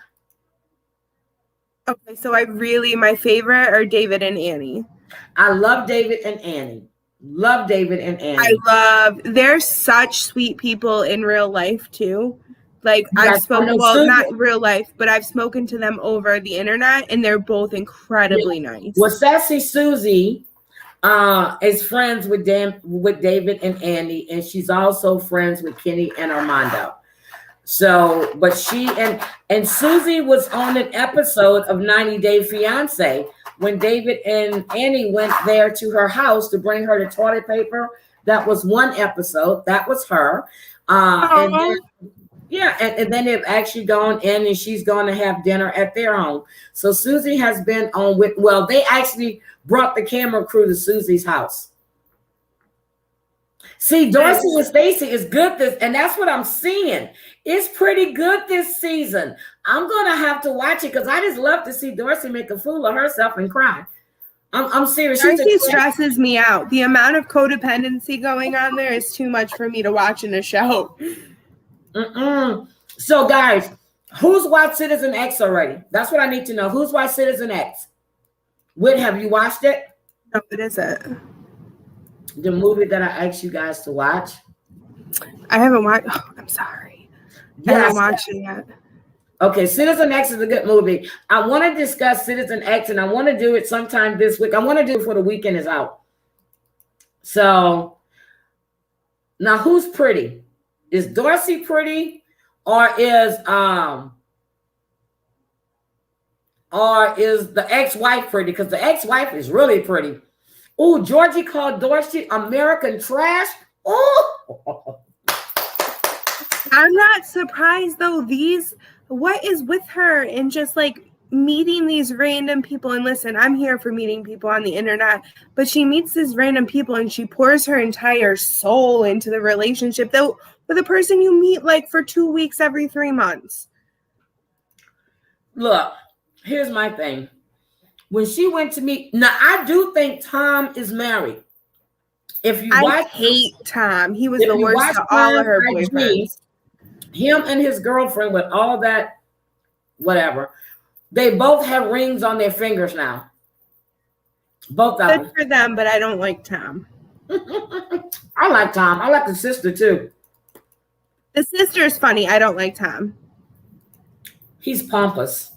Okay, so my favorite are David and Annie.
I love David and Annie. Love David and Annie.
They're such sweet people in real life too. Like
Yes,
I've spoken, well, not real life, but I've spoken to them over the internet, and they're both incredibly nice.
Well, Sassy Susie is friends with David and Andy, and she's also friends with Kenny and Armando. So, but she and Susie was on an episode of 90 Day Fiance when David and Annie went there to her house to bring her the toilet paper. That was one episode. That was her. And then, and then they've actually gone in, and she's going to have dinner at their home. So Susie has been on with, well, they actually brought the camera crew to Susie's house. See, Dorsey and Stacey is good and that's what I'm seeing. It's pretty good this season. I'm gonna have to watch it because I just love to see Dorsey make a fool of herself and cry. I'm serious.
Dorsey stresses me out. The amount of codependency going on there is too much for me to watch in a show.
So, guys, who's watched Citizen X already? That's what I need to know. Who's watched Citizen X? Whit, have you watched it?
No, what is it?
The movie that I asked you guys to watch.
I haven't watched. Oh, I'm sorry. Yes. I haven't watched it yet. Okay,
Citizen X is a good movie. I want to discuss Citizen X, and I want to do it sometime this week. I want to do it before the weekend is out. So, now who's pretty? Is Dorsey pretty, or is the ex-wife pretty? Because the ex-wife is really pretty. Oh, Georgie called Dorsey American trash. Oh,
I'm not surprised though. What is with her and just like meeting these random people? And listen, I'm here for meeting people on the internet, but she meets these random people and she pours her entire soul into the relationship though with a person you meet like for 2 weeks every 3 months.
Look, here's my thing. When she went to meet, now I do think Tom is married.
I hate Tom. He was the worst of all of her boyfriends.
Him and his girlfriend with all that, whatever. They both have rings on their fingers now. Both of them.
Good for them, but I don't like Tom.
I like Tom. I like the sister too.
The sister is funny. I don't like Tom.
He's pompous.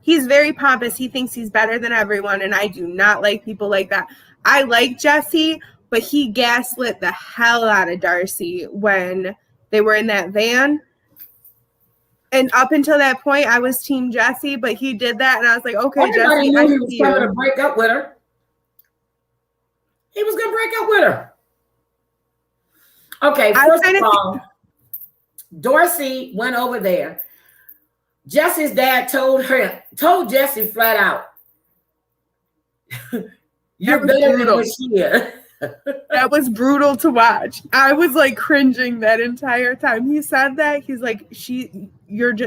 He's very pompous. He thinks he's better than everyone, and I do not like people like that. I like Jesse, but he gaslit the hell out of Darcy when they were in that van. And up until that point, I was team Jesse, but he did that, and I was like, okay, Jesse,
knew he was going to break up with her. He was going to break up with her. Okay, first of all, Dorsey went over there. Jesse's dad told Jesse flat out, you're better than what she is.
That was brutal to watch. I was like cringing that entire time. He said that. He's like, he said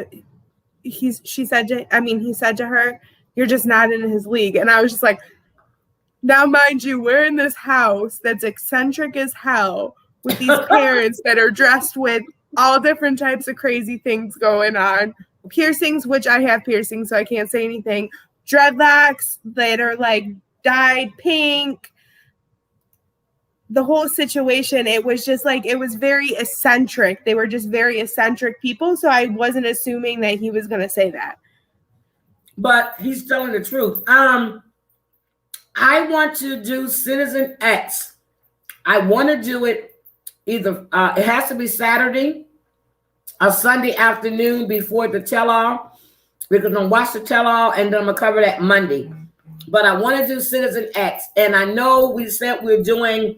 to her, you're just not in his league. And I was just like, now mind you, we're in this house that's eccentric as hell with these parents that are dressed with all different types of crazy things going on. Piercings, which I have piercings, so I can't say anything. Dreadlocks that are like dyed pink. The whole situation, it was just like, it was very eccentric. They were just very eccentric people, so I wasn't assuming that he was going to say that.
But he's telling the truth. I want to do Citizen X. I want to do it either, it has to be Saturday or Sunday afternoon before the tell-all. We're going to watch the tell-all, and then I'm going to cover that Monday. But I want to do Citizen X. And I know we said we're doing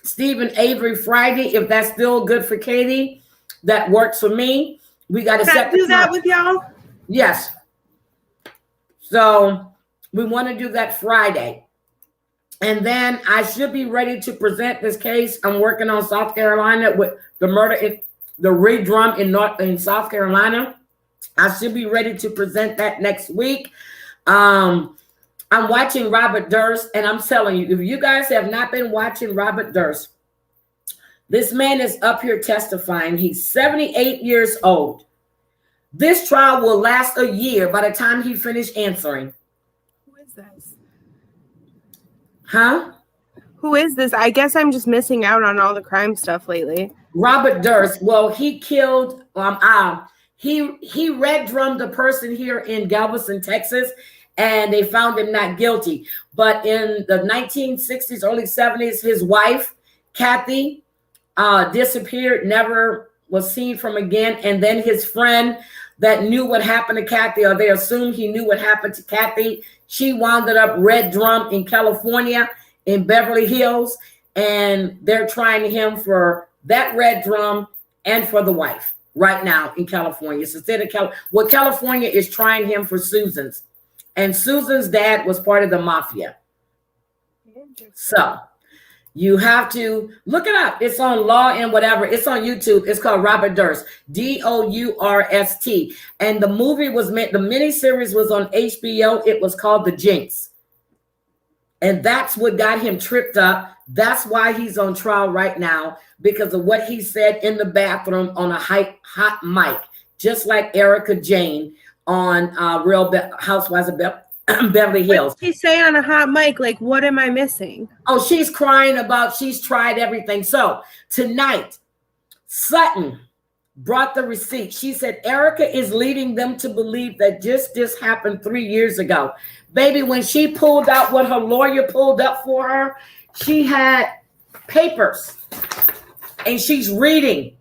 Stephen Avery Friday. If that's still good for Katie, that works for me. We got to set
do that with y'all.
Yes. So we want to do that Friday. And then I should be ready to present this case. I'm working on South Carolina with the murder, the redrum in South Carolina. I should be ready to present that next week. I'm watching Robert Durst, and I'm telling you, if you guys have not been watching Robert Durst, this man is up here testifying. He's 78 years old. This trial will last a year by the time he finished answering.
Who is this?
Huh?
Who is this? I guess I'm just missing out on all the crime stuff lately.
Robert Durst. Well, he killed. He red drummed a person here in Galveston, Texas, and they found him not guilty. But in the 1960s, early 70s, his wife, Kathy, disappeared, never was seen from again. And then his friend that knew what happened to Kathy, or they assumed he knew what happened to Kathy, she wound up red drum in California, in Beverly Hills, and they're trying him for that red drum and for the wife right now in California. So instead of California is trying him for Susan's, and Susan's dad was part of the mafia. So you have to look it up. It's on Law and whatever. It's on YouTube. It's called Robert Durst, Dourst. And the movie was meant, the miniseries was on HBO. It was called The Jinx. And that's what got him tripped up. That's why he's on trial right now, because of what he said in the bathroom on a hot mic, just like Erica Jane on Real Housewives of Beverly Hills.
What did she say on a hot mic? Like, what am I missing?
Oh, she's crying about she's tried everything. So tonight, Sutton brought the receipt. She said Erica is leading them to believe that this happened 3 years ago. Baby, when she pulled out what her lawyer pulled up for her, she had papers and she's reading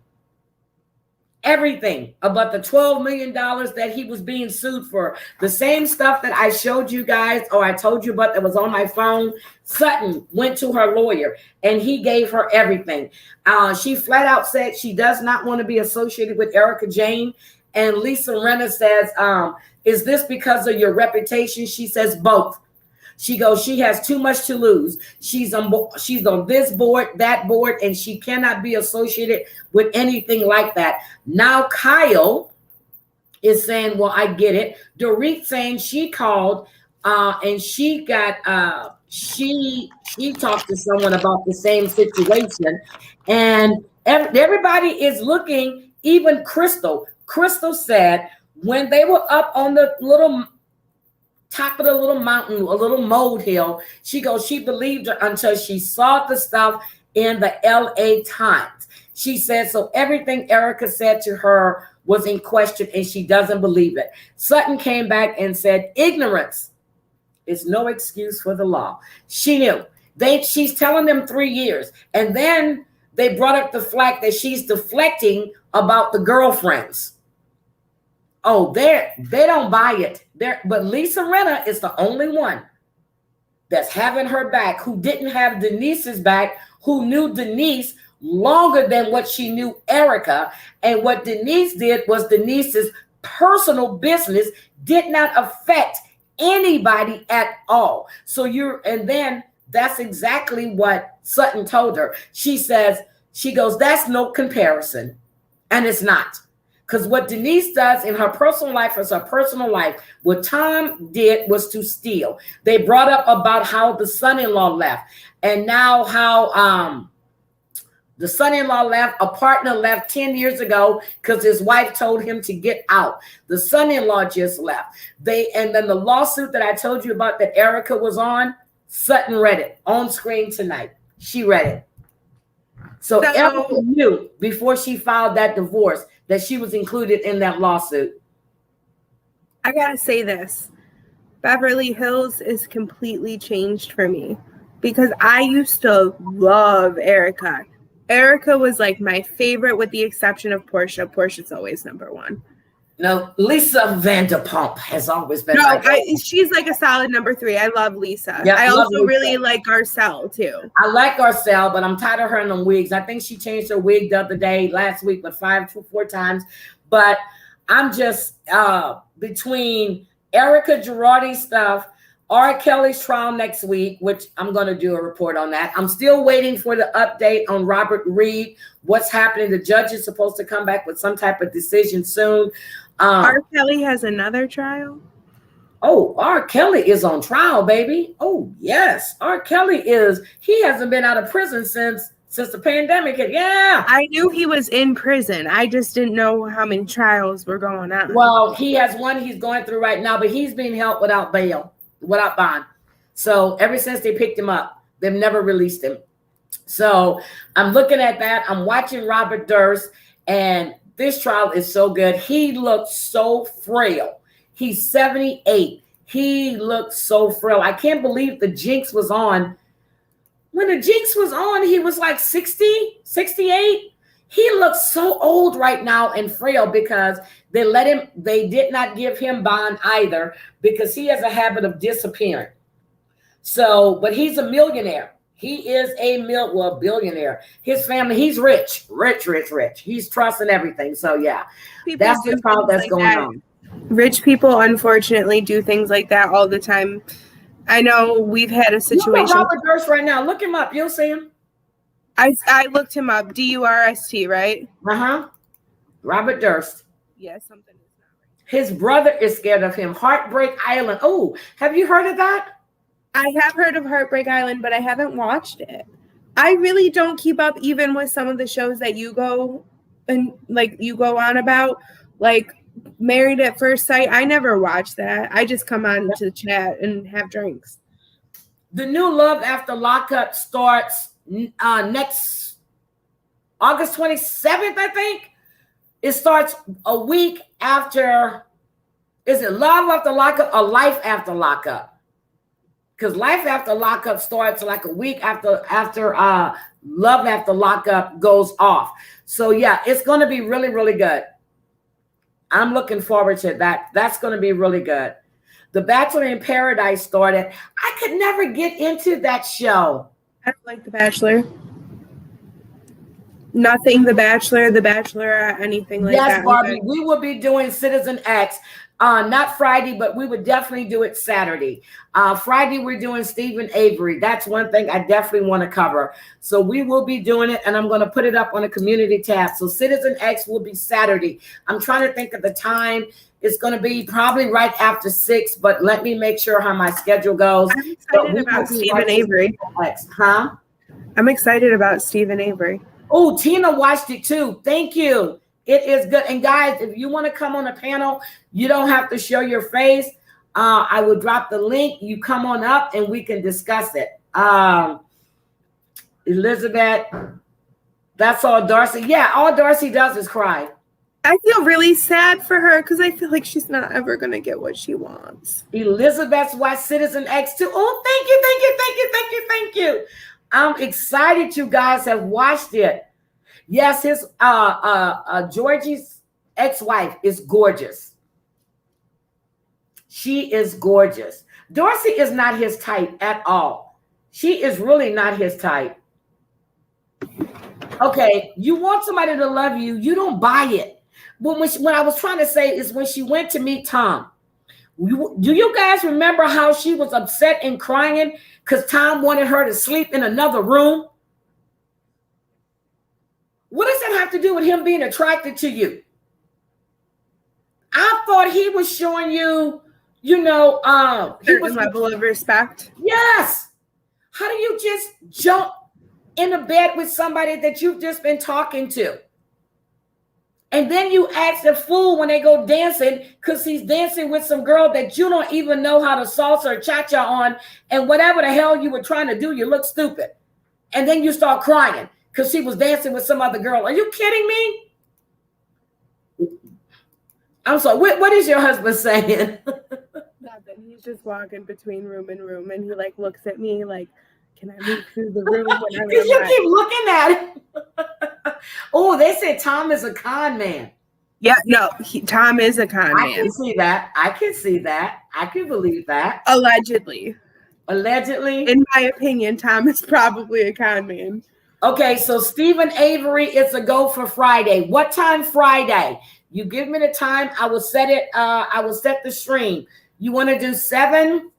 everything about the $12 million that he was being sued for. The same stuff that I showed you guys, or I told you about that was on my phone. Sutton went to her lawyer and he gave her everything. She flat out said she does not want to be associated with Erica Jane. And Lisa Rinna says, is this because of your reputation? She says both. She goes, she has too much to lose. She's on this board, that board, and she cannot be associated with anything like that. Now Kyle is saying, well, I get it. Dorit saying she called and she got she talked to someone about the same situation, and everybody is looking. Even Crystal said when they were up on the little top of the little mountain, a little molehill, she goes, she believed her until she saw the stuff in the LA Times. She said, so everything Erica said to her was in question and she doesn't believe it. Sutton came back and said, ignorance is no excuse for the law. She knew. She's telling them 3 years. And then they brought up the fact that she's deflecting about the girlfriends. Oh, they don't buy it. But Lisa Rinna is the only one that's having her back, who didn't have Denise's back, who knew Denise longer than what she knew Erica. And what Denise did was Denise's personal business did not affect anybody at all. So and then that's exactly what Sutton told her. She goes, that's no comparison. And it's not. Because what Denise does in her personal life is her personal life. What Tom did was to steal. They brought up about how the son-in-law left. And now how the son-in-law left, a partner left 10 years ago because his wife told him to get out. The son-in-law just left. And then the lawsuit that I told you about that Erica was on, Sutton read it on screen tonight. She read it. So Erica knew before she filed that divorce that she was included in that lawsuit.
I gotta say this. Beverly Hills is completely changed for me because I used to love Erica. Erica was like my favorite with the exception of Portia. Portia's always number one.
No, Lisa Vanderpump has always been.
She's like a solid number 3. I love Lisa.
Yep,
I also really like Garcelle too.
I like Garcelle, but I'm tired of her in them wigs. I think she changed her wig the other day, last week, but 4 times. But I'm just between Erica Girardi's stuff, R. Kelly's trial next week, which I'm going to do a report on that. I'm still waiting for the update on Robert Reed. What's happening? The judge is supposed to come back with some type of decision soon.
R. Kelly has another trial?
Oh, R. Kelly is on trial, baby. Oh, yes. R. Kelly he hasn't been out of prison since the pandemic. Yeah.
I knew he was in prison. I just didn't know how many trials were going on.
Well, he has one he's going through right now, but he's being held without bail, without bond. So ever since they picked him up, They've never released him. So I'm looking at that. I'm watching Robert Durst, and this trial is so good. He looks so frail. He's 78. He looks so frail. I can't believe the Jinx was on. When the Jinx was on, he was like 60, 68. He looks so old right now and frail because they did not give him bond either because he has a habit of disappearing. So, but he's a millionaire. He is a billionaire. His family, he's rich. He's trusting everything. So yeah, that's the trial that's going on.
Rich people, unfortunately, do things like that all the time. I know we've had a situation.
Look at Robert Durst right now. Look him up. You'll see him.
I looked him up. Durst, right?
Robert Durst.
Yeah, something is not right.
His brother is scared of him. Heartbreak Island. Oh, have you heard of that?
I have heard of Heartbreak Island, but I haven't watched it. I really don't keep up even with some of the shows that you go on about, like Married at First Sight. I never watch that. I just come on to chat and have drinks.
The new Love After Lockup starts next August 27th, I think. It starts a week after. Is it Love After Lockup or Life After Lockup? Because Life After Lockup starts like a week after Love After Lockup goes off. So yeah, it's going to be really, really good. I'm looking forward to that. That's going to be really good. The Bachelor in Paradise started. I could never get into that show.
I don't like The Bachelor. Nothing The Bachelor, The Bachelorette, anything like that.
Yes, Barbie, we will be doing Citizen X. Not Friday, but we would definitely do it Saturday. Friday, we're doing Stephen Avery. That's one thing I definitely want to cover. So we will be doing it, and I'm going to put it up on a community tab. So Citizen X will be Saturday. I'm trying to think of the time. It's going to be probably right after 6, but let me make sure how my schedule goes.
I'm excited about Stephen Avery. I'm excited about Stephen Avery.
Oh, Tina watched it too. Thank you. It is good. And guys, if you want to come on a panel, you don't have to show your face. I will drop the link. You come on up and we can discuss it. Elizabeth, that's all Darcy. Yeah, all Darcy does is cry.
I feel really sad for her because I feel like she's not ever going to get what she wants.
Elizabeth's watched Citizen X too. Oh, thank you. I'm excited you guys have watched it. Yes, his Georgie's ex-wife is gorgeous. She is gorgeous. Dorsey is not his type at all. She is really not his type. Okay, you want somebody to love you, you don't buy it. But when I was trying to say is when she went to meet Tom. Do you guys remember how she was upset and crying because Tom wanted her to sleep in another room? What does that have to do with him being attracted to you? I thought he was showing you, he was
level of respect.
Yes. How do you just jump in a bed with somebody that you've just been talking to? And then you act a fool when they go dancing because he's dancing with some girl that you don't even know how to salsa or cha-cha on. And whatever the hell you were trying to do, you look stupid. And then you start crying because she was dancing with some other girl. Are you kidding me? I'm sorry. What is your husband saying?
Nothing. He's just walking between room and room. And he looks at me like, can I move through the room?
Because you keep looking at him. Oh, they said Tom is a con man.
Yeah, no, Tom is a con man.
I can see that. I can believe that.
Allegedly.
In
my opinion, Tom is probably a con man.
Okay, so Stephen Avery, it's a go for Friday. What time Friday? You give me the time. I will set it. I will set the stream. You want to do 7?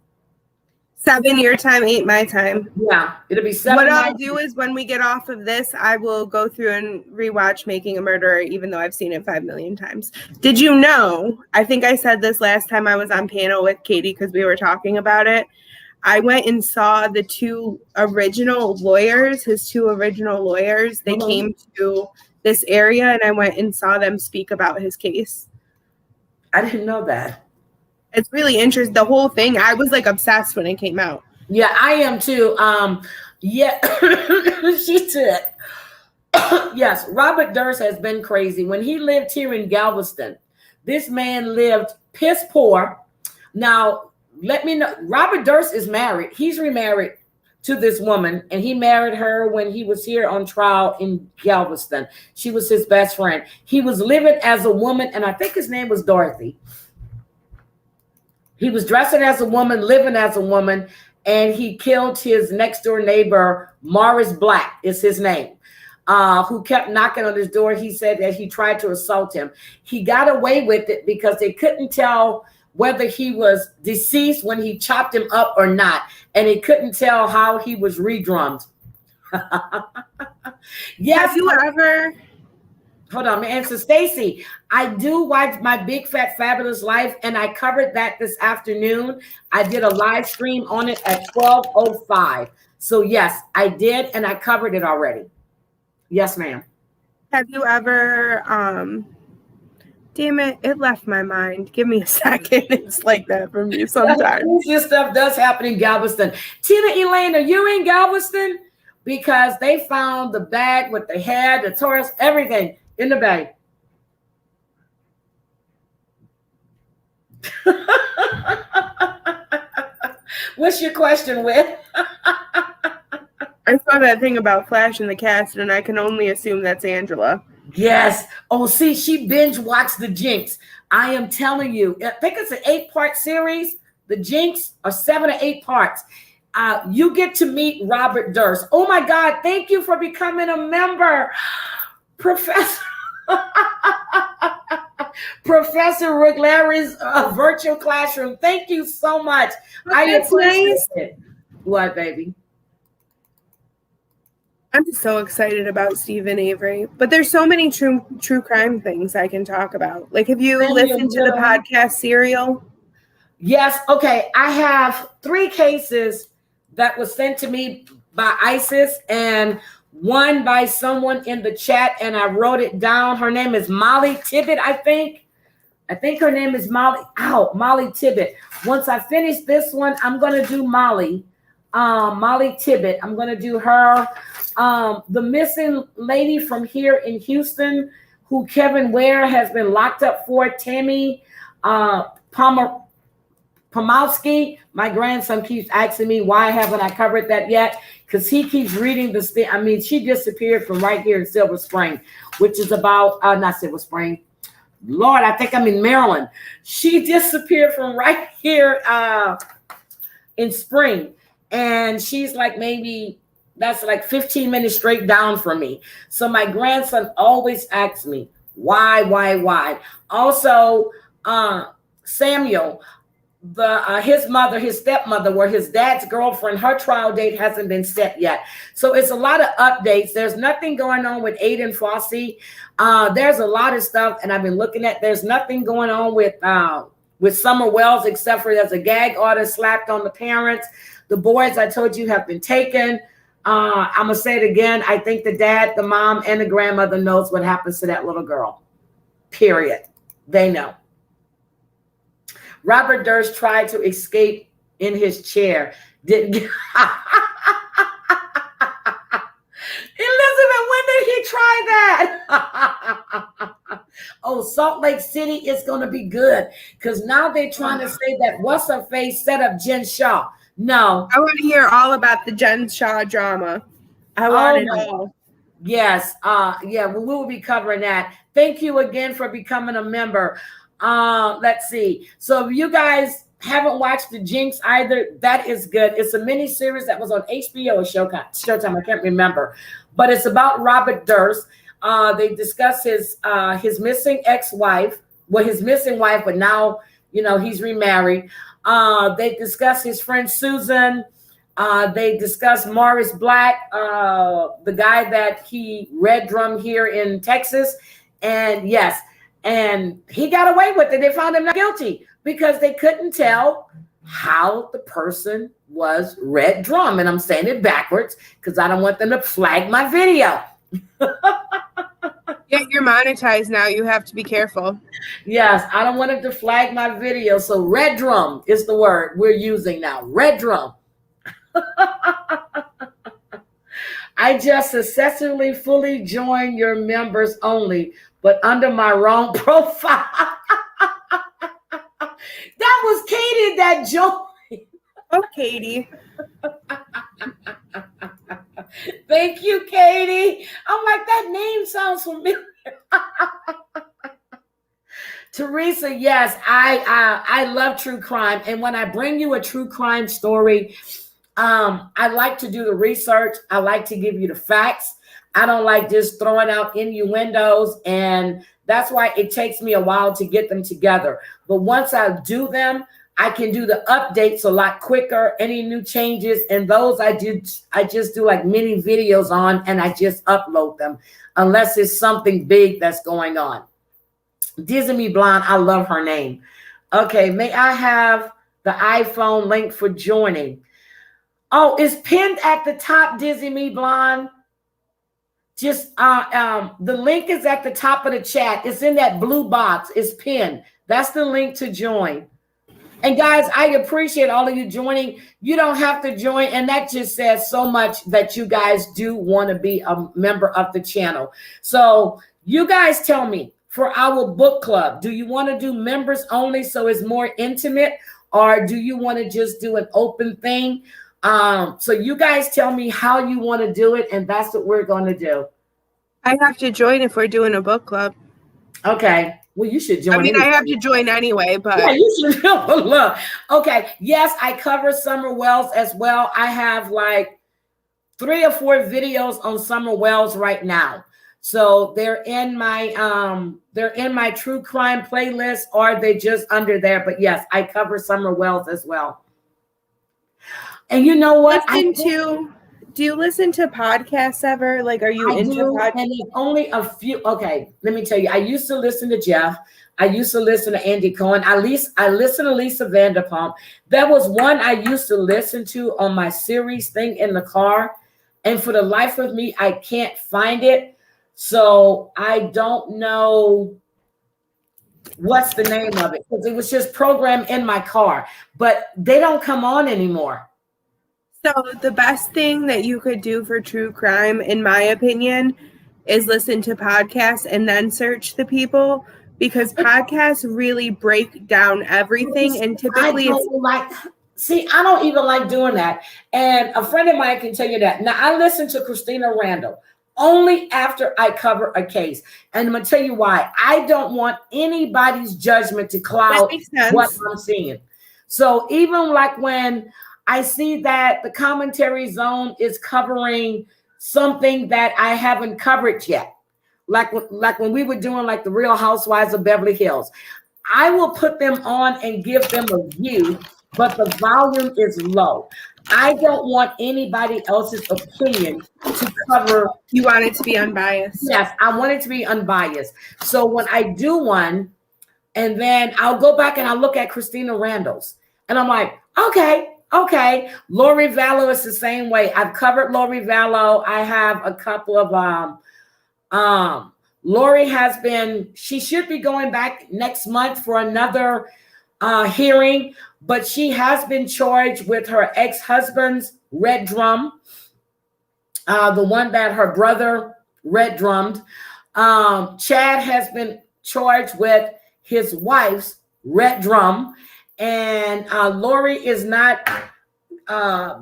7 your time, 8 my time.
Yeah, it'll be 7.
What I'll do is when we get off of this, I will go through and rewatch Making a Murderer, even though I've seen it 5 million times. Did you know, I think I said this last time I was on panel with Katie because we were talking about it. I went and saw the 2 original lawyers, his 2 original lawyers. They came to this area and I went and saw them speak about his case.
I didn't know that. It's
really interesting. The whole thing, I was obsessed when it came out.
Yeah, I am too. Yeah, she did. Yes, Robert Durst has been crazy. When he lived here in Galveston, this man lived piss poor. Now, let me know. Robert Durst is married. He's remarried to this woman, and he married her when he was here on trial in Galveston. She was his best friend. He was living as a woman, and I think his name was Dorothy. He was dressing as a woman, living as a woman, and he killed his next door neighbor, Morris Black is his name, who kept knocking on his door. He said that he tried to assault him. He got away with it because they couldn't tell whether he was deceased when he chopped him up or not. And he couldn't tell how he was redrummed. Yes.
Have you ever...
Hold on, answer Stacy. I do watch My Big Fat Fabulous Life, and I covered that this afternoon. I did a live stream on it at 12:05. So yes, I did, and I covered it already. Yes, ma'am.
Have you ever damn it, it left my mind. Give me a second. It's like that for me sometimes.
This stuff does happen in Galveston. Tina Elaine, are you in Galveston? Because they found the bag with the hair, the Taurus, everything in the bag. What's your question, Whit?
I saw that thing about Flash in the cast, and I can only assume that's Angela.
Yes. Oh, see, she binge watched The Jinx. I am telling you, I think it's an 8-part series. The Jinx are 7 or 8 parts. You get to meet Robert Durst. Oh my God, thank you for becoming a member. Professor Rick Larry's virtual classroom. Thank you so much. I appreciate it. What, baby?
I'm just so excited about Stephen Avery, but there's so many true crime things I can talk about. Like, have you listened to the podcast Serial?
Yes. Okay. I have 3 cases that was sent to me by ISIS and one by someone in the chat, and I wrote it down. Her name is Molly Tibbet, I think. I think her name is Molly Tibbet. Once I finish this one, I'm going to do Molly Tibbet. I'm going to do her. The missing lady from here in Houston, who Kevin Ware has been locked up for, Tammy Pomowski. My grandson keeps asking me, why haven't I covered that yet? Because he keeps reading this thing. I mean, she disappeared from right here in Silver Spring, which is about, not Silver Spring. Lord, I think I'm in Maryland. She disappeared from right here in Spring. And she's like, maybe that's like 15 minutes straight down from me. So my grandson always asks me, why? Also, Samuel, his stepmother, were his dad's girlfriend. Her trial date hasn't been set yet. So it's a lot of updates. There's nothing going on with Aiden Fossey. There's a lot of stuff, and I've been looking at. There's nothing going on with Summer Wells, except for there's a gag order slapped on the parents. The boys, I told you, have been taken. I'm gonna say it again. I think the dad, the mom, and the grandmother knows what happens to that little girl. Period. They know. Robert Durst tried to escape in his chair. Didn't get Elizabeth, when did he try that? Oh, Salt Lake City is going to be good because now they're trying to say that what's her face set up Jen Shaw. No.
I want to hear all about the Jen Shaw drama. I want it all.
Yes. Yeah, we will be covering that. Thank you again for becoming a member. Let's see. So if you guys haven't watched The Jinx either, that is good. It's a mini series that was on HBO or Showtime. I can't remember, but it's about Robert Durst. They discuss his missing ex-wife, his missing wife, but now he's remarried. They discuss his friend Susan. They discuss Morris Black, the guy that he red drummed here in Texas, and yes. And he got away with it. They found him not guilty because they couldn't tell how the person was red drum. And I'm saying it backwards because I don't want them to flag my video.
Yeah, you're monetized now. You have to be careful.
Yes, I don't want them to flag my video. So red drum is the word we're using now. Red drum. I just successfully fully joined your members only, but under my wrong profile. That was Katie that joined.
Oh, Katie.
Thank you, Katie. I'm like, that name sounds familiar. Teresa, yes, I love true crime. And when I bring you a true crime story, I like to do the research. I like to give you the facts. I don't like just throwing out innuendos. And that's why it takes me a while to get them together. But once I do them, I can do the updates a lot quicker, any new changes. And those I just do like mini videos on, and I just upload them unless it's something big that's going on. Disney Blonde, I love her name. Okay, may I have the iPhone link for joining? Oh, it's pinned at the top, Disney Me Blonde. Just the link is at the top of the chat. It's in that blue box. It's pinned. That's the link to join. And guys, I appreciate all of you joining. You don't have to join, and that just says so much that you guys do want to be a member of the channel. So you guys tell me, for our book club, do you want to do members only so it's more intimate, or do you want to just do an open thing? So you guys tell me how you want to do it, and that's what we're going to do.
I have to join if we're doing a book club.
Okay. Well, you should join.
I mean, I have to join anyway, but
yeah, you should. Look. Okay. Yes, I cover Summer Wells as well. I have like 3 or 4 videos on Summer Wells right now. So they're in my true crime playlist, or they just under there. But yes, I cover Summer Wells as well. And you know what?
Do you listen to podcasts ever? Like, are you into podcasts?
And there's only a few. Okay, let me tell you. I used to listen to Jeff. I used to listen to Andy Cohen. I listened to Lisa Vanderpump. There was one I used to listen to on my series thing in the car. And for the life of me, I can't find it. So I don't know what's the name of it, because it was just programmed in my car. But they don't come on anymore.
So the best thing that you could do for true crime, in my opinion, is listen to podcasts and then search the people, because podcasts really break down everything. And typically
I don't even like doing that. And a friend of mine can tell you that. Now, I listen to Christina Randall only after I cover a case. And I'm going to tell you why. I don't want anybody's judgment to cloud what I'm seeing. So even like when I see that the commentary zone is covering something that I haven't covered yet, like when we were doing like the Real Housewives of Beverly Hills, I will put them on and give them a view, but the volume is low. I don't want anybody else's opinion to cover.
You want it to be unbiased.
Yes, I want it to be unbiased. So when I do one, and then I'll go back and I'll look at Christina Randall's, and I'm like, okay. Lori Vallow is the same way. I've covered Lori Vallow. I have a couple of Lori she should be going back next month for another hearing, but she has been charged with her ex-husband's red drum, the one that her brother red drummed. Chad has been charged with his wife's red drum. And Lori is not,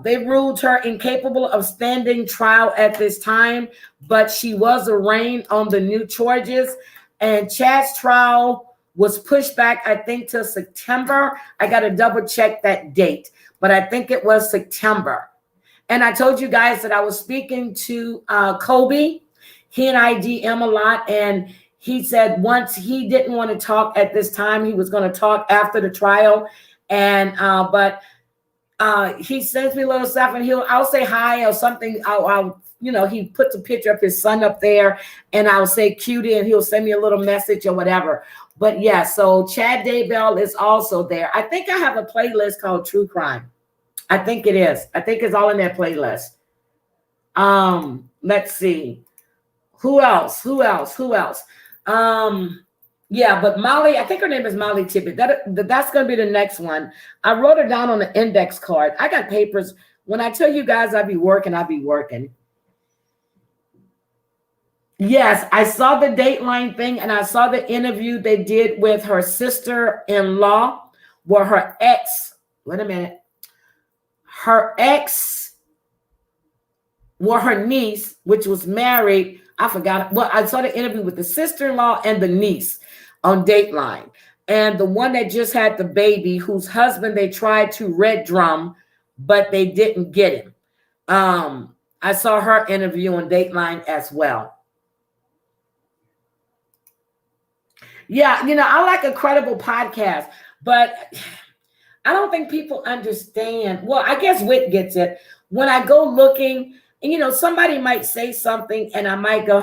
they ruled her incapable of standing trial at this time, but she was arraigned on the new charges. And Chad's trial was pushed back, I think, till September. I got to double check that date, but I think it was September. And I told you guys that I was speaking to Kobe. He and I DM a lot, and he said once he didn't want to talk at this time, he was going to talk after the trial. And but he sends me a little stuff, and I'll say hi or something. I'll he puts a picture of his son up there, and I'll say cutie, and he'll send me a little message or whatever. But yeah, so Chad Daybell is also there. I think I have a playlist called True Crime. I think it is. I think it's all in that playlist. Let's see. Who else? Yeah, but Molly, I think her name is Molly Tippett. That's going to be the next one. I wrote her down on the index card. I got papers. When I tell you guys I be working, I be working. Yes, I saw the Dateline thing and I saw the interview they did with her sister-in-law, where her ex, wait a minute, her ex, well, her niece, which was married, I forgot. Well, I saw the interview with the sister-in-law and the niece on Dateline. And the one that just had the baby, whose husband they tried to red drum, but they didn't get him. I saw her interview on Dateline as well. Yeah, I like a credible podcast, but I don't think people understand. Well, I guess Wit gets it. When I go looking, and somebody might say something and I might go,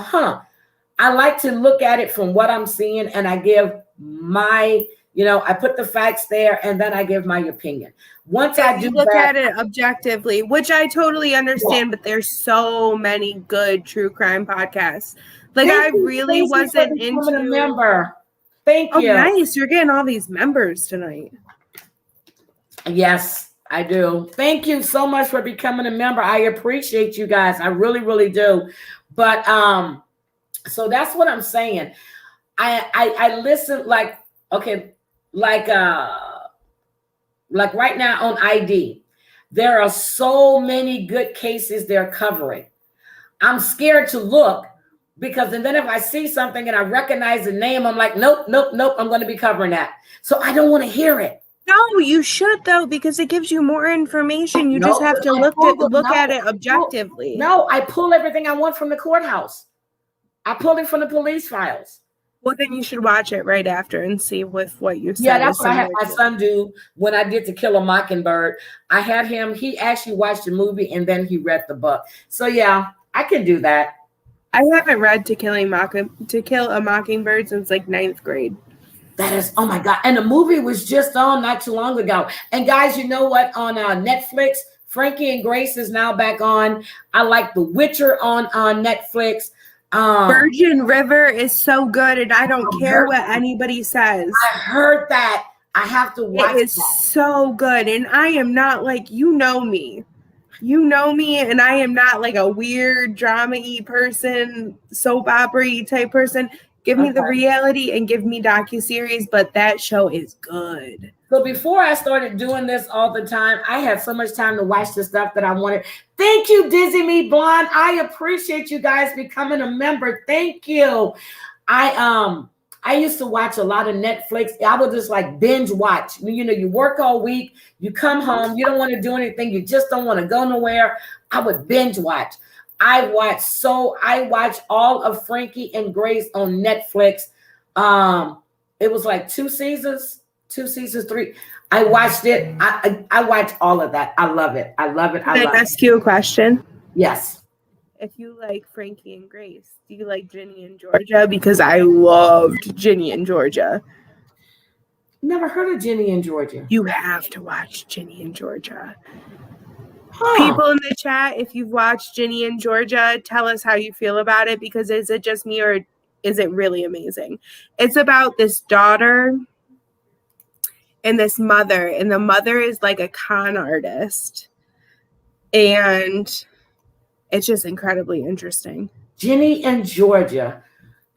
I like to look at it from what I'm seeing, and I give my, I put the facts there and then I give my opinion. Once I do
look at it objectively, which I totally understand, but there's so many good true crime podcasts. Like I really wasn't into
a member. Thank you.
Oh, nice. You're getting all these members tonight.
Yes, I do. Thank you so much for becoming a member. I appreciate you guys. I really, really do. But so that's what I'm saying. I listen like right now on ID. There are so many good cases they're covering. I'm scared to look because and then if I see something and I recognize the name, I'm like, nope, I'm going to be covering that. So I don't want to hear it.
No, you should though, because it gives you more information. You just have to look at it objectively.
No, I pull everything I want from the courthouse. I pull it from the police files.
Well, then you should watch it right after and see with what you said.
Yeah, that's what I had my son do when I did To Kill a Mockingbird. I had him, he actually watched the movie and then he read the book. So yeah, I can do that.
I haven't read To Kill a Mockingbird since like 9th grade.
That is, oh my God. And the movie was just on not too long ago. And guys, you know what? On Netflix, Frankie and Grace is now back on. I like The Witcher on Netflix.
Virgin River is so good, and I don't care what anybody says.
I heard that. I have to watch it.
It is so good, and I am not like, you know me, and I am not like a weird drama-y person, soap opera-y type person. Give me the reality and give me docuseries, but that show is good.
So before I started doing this all the time, I had so much time to watch the stuff that I wanted. Thank you, Dizzy Me Blonde. I appreciate you guys becoming a member. Thank you. I used to watch a lot of Netflix. I would just like binge watch. You work all week, you come home, you don't want to do anything, you just don't want to go nowhere. I would binge watch. I watched all of Frankie and Grace on Netflix. It was like 2 seasons, 3. I watched it. I watched all of that. I love it. Can
I ask you a question?
Yes.
If you like Frankie and Grace, do you like Ginny and Georgia? Because I loved Ginny and Georgia.
Never heard of Ginny and Georgia.
You have to watch Ginny and Georgia. People in the chat, if you've watched Ginny and Georgia, tell us how you feel about it, because is it just me or is it really amazing? It's about this daughter and this mother, and the mother is like a con artist, and it's just incredibly interesting.
Ginny and Georgia.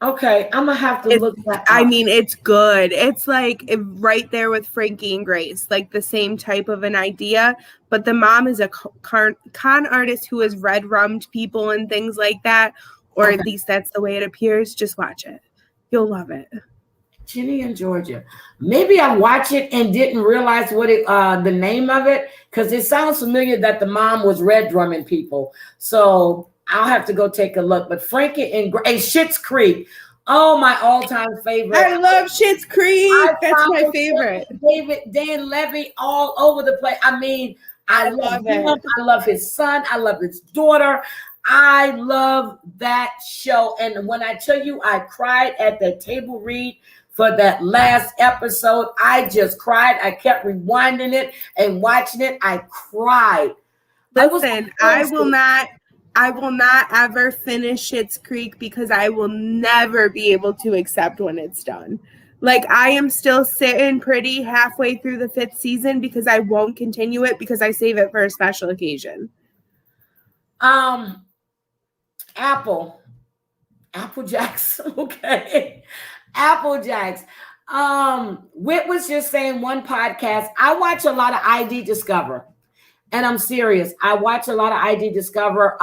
Okay, I'm gonna have to look that up.
I mean, it's good. It's like right there with Frankie and Grace, like the same type of an idea, but the mom is a con artist who has red-rummed people and things like that, or at least that's the way it appears. Just watch it. You'll love it.
Ginny and Georgia. Maybe I watched it and didn't realize what the name of it, because it sounds familiar that the mom was red-drumming people. So I'll have to go take a look. But Frankie and Schitt's Creek. Oh, my all-time favorite.
I love Schitt's Creek. That's my favorite.
Dan Levy all over the place. I mean, I love him. I love his son. I love his daughter. I love that show. And when I tell you I cried at the table read for that last episode, I just cried. I kept rewinding it and watching it. I cried.
Listen, I will not ever finish Schitt's Creek because I will never be able to accept when it's done. Like, I am still sitting pretty halfway through the 5th season because I won't continue it because I save it for a special occasion.
Apple Apple Jacks. Okay. Apple Jacks. Whit was just saying one podcast. I watch a lot of ID Discover. And I'm serious. I watch a lot of ID Discover.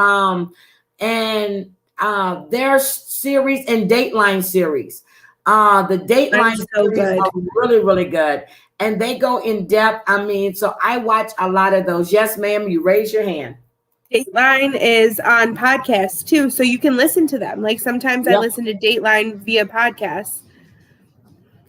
And their series and Dateline series. The Dateline series are really, really good. And they go in depth. I mean, so I watch a lot of those. Yes, ma'am. You raise your hand.
Dateline is on podcasts too, so you can listen to them. Like sometimes I listen to Dateline via podcasts.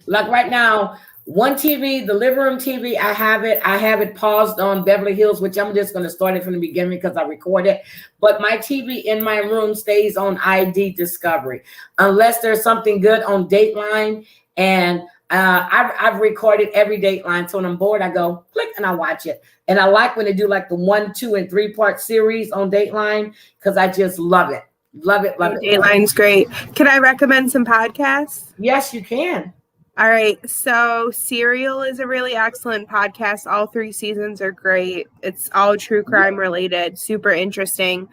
Like right now, one TV, the living room TV, I have it paused on Beverly Hills, which I'm just going to start it from the beginning because I record it. But my TV in my room stays on ID Discovery unless there's something good on Dateline. And I've recorded every Dateline. So when I'm bored, I go click and I watch it. And I like when they do like the 1, 2, and 3 part series on Dateline because I just love it. Love it.
Dateline's great. Can I recommend some podcasts?
Yes, you can.
All right. So Serial is a really excellent podcast. All 3 seasons are great. It's all true crime related. Super interesting.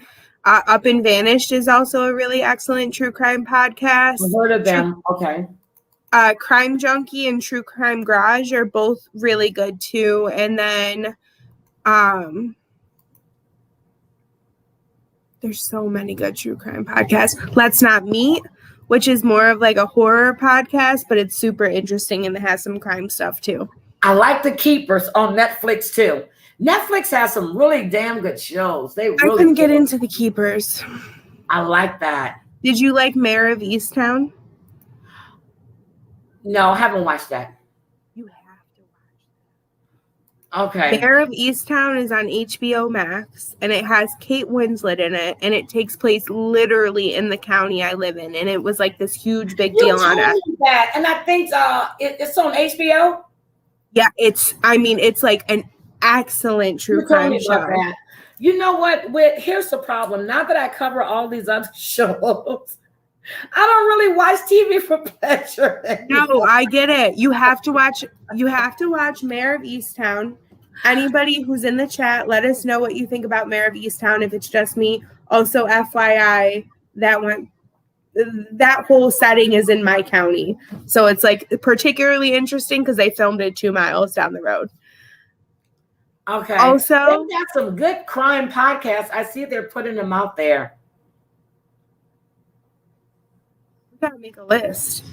Up and Vanished is also a really excellent true crime podcast.
I've heard of them. Okay.
Crime Junkie and True Crime Garage are both really good too. And then there's so many good true crime podcasts. Let's Not Meet, which is more of like a horror podcast, but it's super interesting and it has some crime stuff too.
I like The Keepers on Netflix too. Netflix has some really damn good shows. I
couldn't get into The Keepers.
I like that.
Did you like Mayor of Easttown?
No, I haven't watched that.
You have to watch
that. Okay.
Mayor of Easttown is on HBO Max, and it has Kate Winslet in it, and it takes place literally in the county I live in, and it was like this huge big deal on it.
That, and I think it's on HBO.
Yeah, it's like an excellent true crime show.
That. You know what? Here's the problem. Now that I cover all these other shows, I don't really watch TV for pleasure anymore.
No, I get it. You have to watch Mayor of Easttown. Anybody who's in the chat, let us know what you think about Mayor of Easttown if it's just me. Also, FYI, that whole setting is in my county. So it's like particularly interesting because they filmed it 2 miles down the road.
Okay.
Also,
they've got some good crime podcasts. I see they're putting them out there.
Gotta make a list.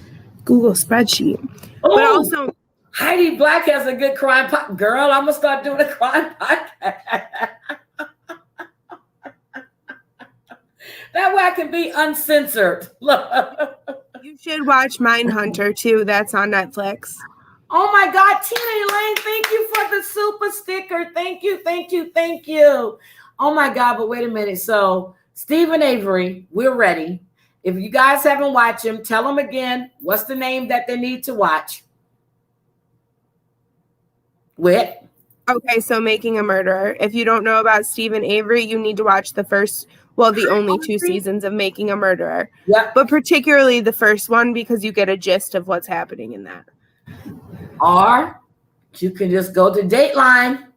Google spreadsheet.
Ooh,
but also
Heidi Black has a good crime girl. I'm gonna start doing a crime podcast. That way I can be uncensored.
You should watch Mindhunter too. That's on Netflix.
Oh my God, Tina Elaine, thank you for the super sticker. Thank you. Oh my God, but wait a minute. So Stephen Avery, we're ready. If you guys haven't watched him, tell them again, what's the name that they need to watch? Whit?
Okay, so Making a Murderer. If you don't know about Stephen Avery, you need to watch the only 2 seasons of Making a Murderer.
Yep.
But particularly the first one because you get a gist of what's happening in that.
Or you can just go to Dateline.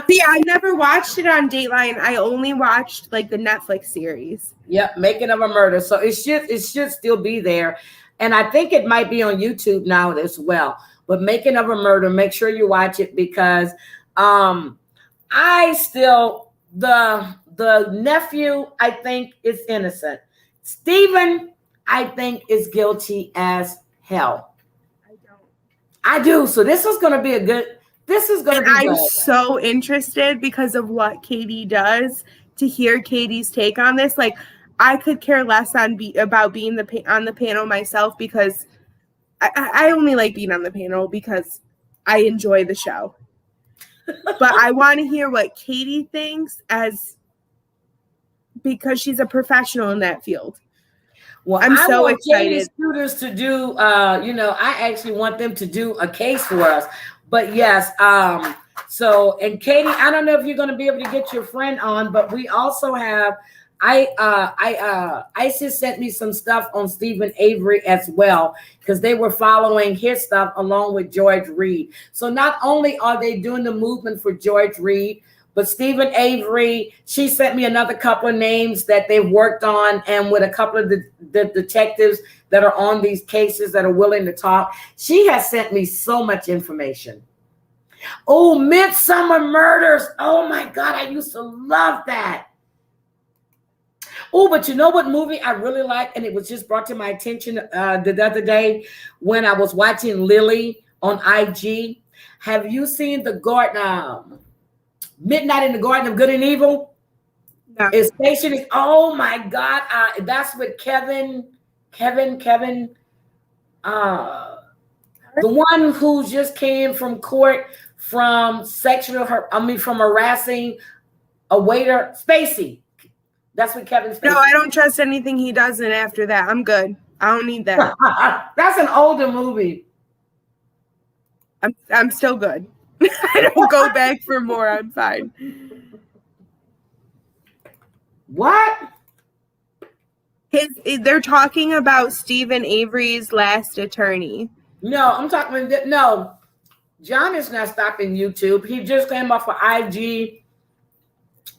See, I never watched it on Dateline. I only watched like the Netflix series.
Yep, Making of a Murder. So it should still be there. And I think it might be on YouTube now as well. But Making of a Murder, make sure you watch it because the nephew, I think, is innocent. Stephen, I think, is guilty as hell. I do. So this is going to be
I'm so interested because of what Katie does to hear Katie's take on this. Like, I could care less about being on the panel myself because I only like being on the panel because I enjoy the show. But I want to hear what Katie thinks because she's a professional in that field.
Well, I'm so excited. Shooters to do, I actually want them to do a case for us. But yes, and Katie, I don't know if you're going to be able to get your friend on, but we also have, ISIS sent me some stuff on Stephen Avery as well, because they were following his stuff along with George Reed. So not only are they doing the movement for George Reed, But Stephen Avery, she sent me another couple of names that they've worked on, and with a couple of the detectives that are on these cases that are willing to talk. She has sent me so much information. Oh, Midsummer Murders. Oh my God, I used to love that. Oh, but you know what movie I really like, and it was just brought to my attention the other day when I was watching Lily on IG. Have you seen the Garden Midnight in the Garden of Good and Evil?
No.
It's stationed. Oh my God, that's with Kevin. The one who just came from court from from harassing a waiter, Spacey. That's what Kevin Spacey.
No, I don't trust anything he does, and after that, I'm good. I don't need that.
That's an older movie.
I'm still good. I don't go back for more. I'm fine.
What?
They're talking about Stephen Avery's last attorney.
No, I'm talking. No, John is not stopping YouTube. He just came off of IG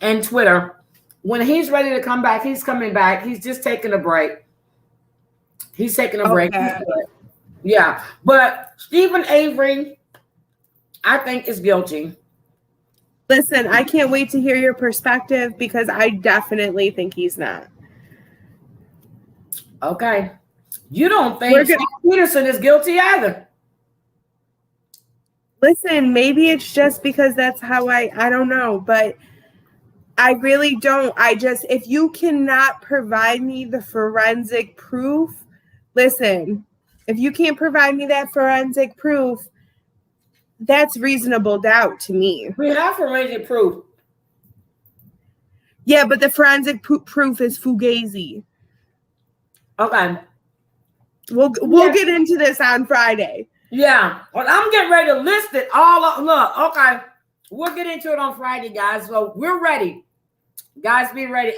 and Twitter. When he's ready to come back, he's coming back. He's just taking a break. He's taking a break. Yeah, but Stephen Avery, I think, is guilty.
Listen, I can't wait to hear your perspective because I definitely think he's not.
Okay. You don't think Peterson is guilty either?
Listen, maybe it's just because that's how I don't know, but I really don't. If you cannot provide me the forensic proof, listen, if you can't provide me that forensic proof, that's reasonable doubt to me.
We have forensic proof.
Yeah, but the forensic proof is fugazi.
Okay.
We'll get into this on Friday.
Yeah. Well, I'm getting ready to list it all up. Look, okay. We'll get into it on Friday, guys. So we're ready. Guys, be ready.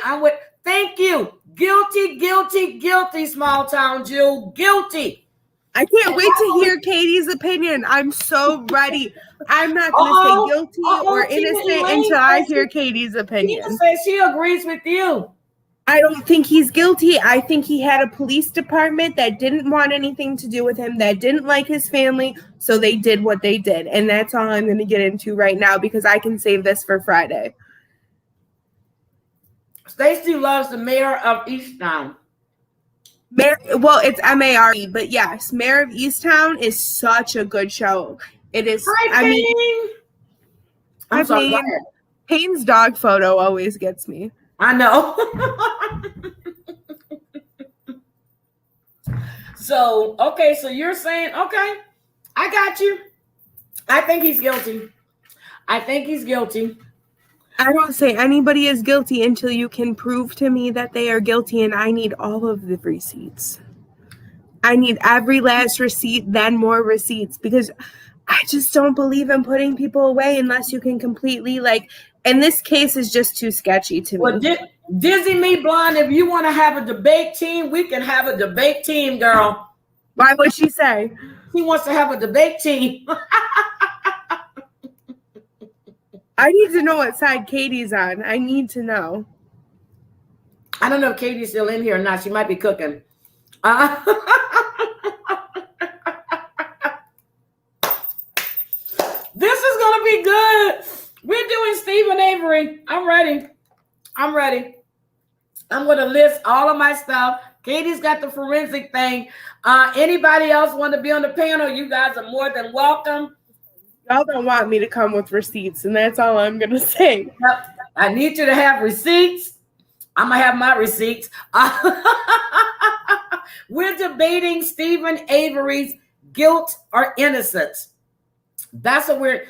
Thank you. Guilty, guilty, guilty, small town Jew. Guilty.
I can't wait to hear Katie's opinion. I'm so ready. I'm not going to say guilty or innocent until I hear Katie's opinion.
She says she agrees with you.
I don't think he's guilty. I think he had a police department that didn't want anything to do with him, that didn't like his family, so they did what they did. And that's all I'm going to get into right now because I can save this for Friday.
Stacey loves the mayor of Easttown.
Well, it's M-A-R-E, but yes, Mayor of Easttown is such a good show. It is.
I'm sorry.
Payne's dog photo always gets me.
I know. So you're saying, okay, I got you. I think he's guilty.
I don't say anybody is guilty until you can prove to me that they are guilty, and I need all of the receipts. I need every last receipt, then more receipts, because I just don't believe in putting people away unless you can completely, and this case is just too sketchy to me.
Well, Dizzy Me Blonde, if you want to have a debate team, we can have a debate team, girl.
Why would she say?
She wants to have a debate team.
I need to know what side Katie's on. I need to know.
I don't know if Katie's still in here or not. She might be cooking. This is going to be good. We're doing Stephen Avery. I'm ready. I'm going to list all of my stuff. Katie's got the forensic thing. Anybody else want to be on the panel? You guys are more than welcome.
Y'all don't want me to come with receipts, and that's all I'm going to say.
I need you to have receipts. I'm going to have my receipts. We're debating Stephen Avery's guilt or innocence. That's what we're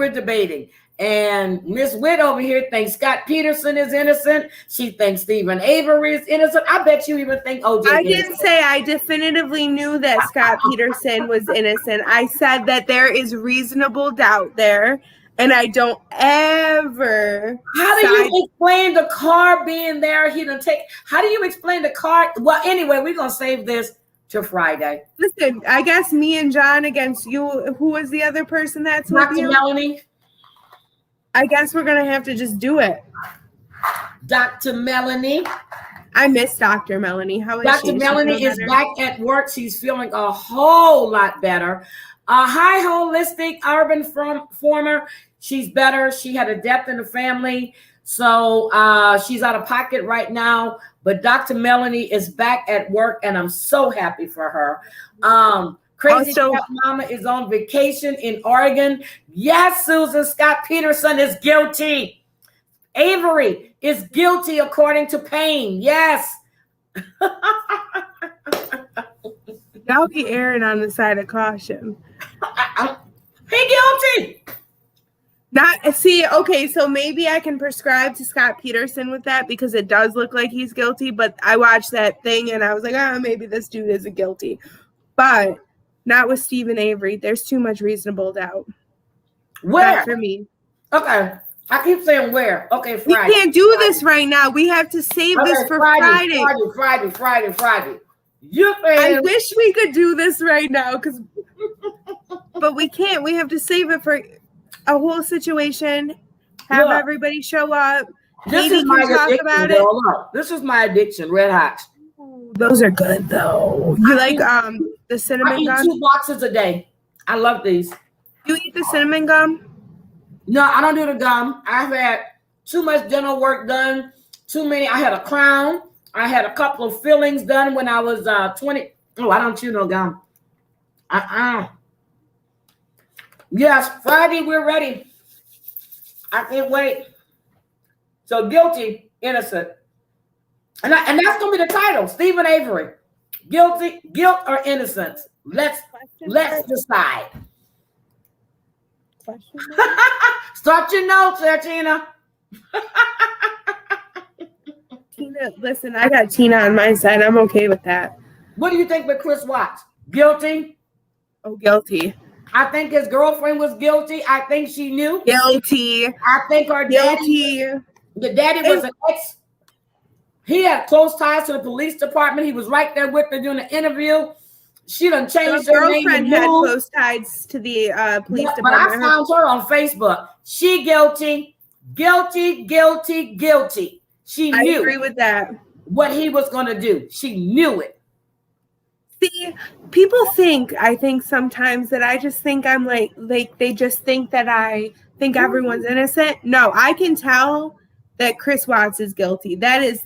debating. And Miss Witt over here thinks Scott Peterson is innocent. She thinks Stephen Avery is innocent. I bet you even think OJ.
I didn't say I definitively knew that Scott Peterson was innocent. I said that there is reasonable doubt there, and I don't ever.
How do you explain the car being there? How do you explain the car? Well, anyway, we're gonna save this till Friday.
Listen, I guess me and John against you. Who was the other person that's with you?
Melanie.
I guess we're going to have to just do it.
Dr. Melanie.
I miss Dr. Melanie. How is
Dr.
she?
Melanie is back at work. She's feeling a whole lot better. Hi, holistic urban former. She's better. She had a death in the family. So she's out of pocket right now. But Dr. Melanie is back at work, and I'm so happy for her. Crazy Cat Mama is on vacation in Oregon. Yes, Susan Scott Peterson is guilty. Avery is guilty according to Payne. Yes.
Y'all be erring on the side of caution.
He guilty.
Okay, so maybe I can prescribe to Scott Peterson with that because it does look like he's guilty, but I watched that thing and I was like, maybe this dude isn't guilty. But not with Stephen Avery. There's too much reasonable doubt.
Where?
Not for me.
Okay. I keep saying where. Okay, Friday.
We can't do this right now. We have to save this for Friday.
Friday.
I wish we could do this right now, but we can't. We have to save it for a whole situation. Have everybody show up.
This is my addiction. About it. This is my addiction. Red Hot.
Those are good though. You like the cinnamon gum? I eat
2 boxes a day. I love these.
You eat the cinnamon gum?
No, I don't do the gum. I've had too much dental work done. Too many. I had a crown. I had a couple of fillings done when I was 20. Oh, I don't chew no gum. Yes, Friday, we're ready. I can't wait. So guilty, innocent. And that's going to be the title, Stephen Avery. Guilt or innocence? Let's decide. Start your notes there, Tina.
Tina, listen, I got Tina on my side. I'm okay with that.
What do you think with Chris Watts? Guilty?
Oh, guilty.
I think his girlfriend was guilty. I think she knew.
Guilty.
I think her daddy. The daddy was an ex. He had close ties to the police department. He was right there with her during the interview. She done changed her name.
Girlfriend had close ties to the police department. But I
found her on Facebook. She guilty. She knew.
I agree with that.
What he was going to do. She knew it.
See, people I think sometimes that I just think I'm like they just think that I think everyone's innocent. No, I can tell that Chris Watts is guilty. That is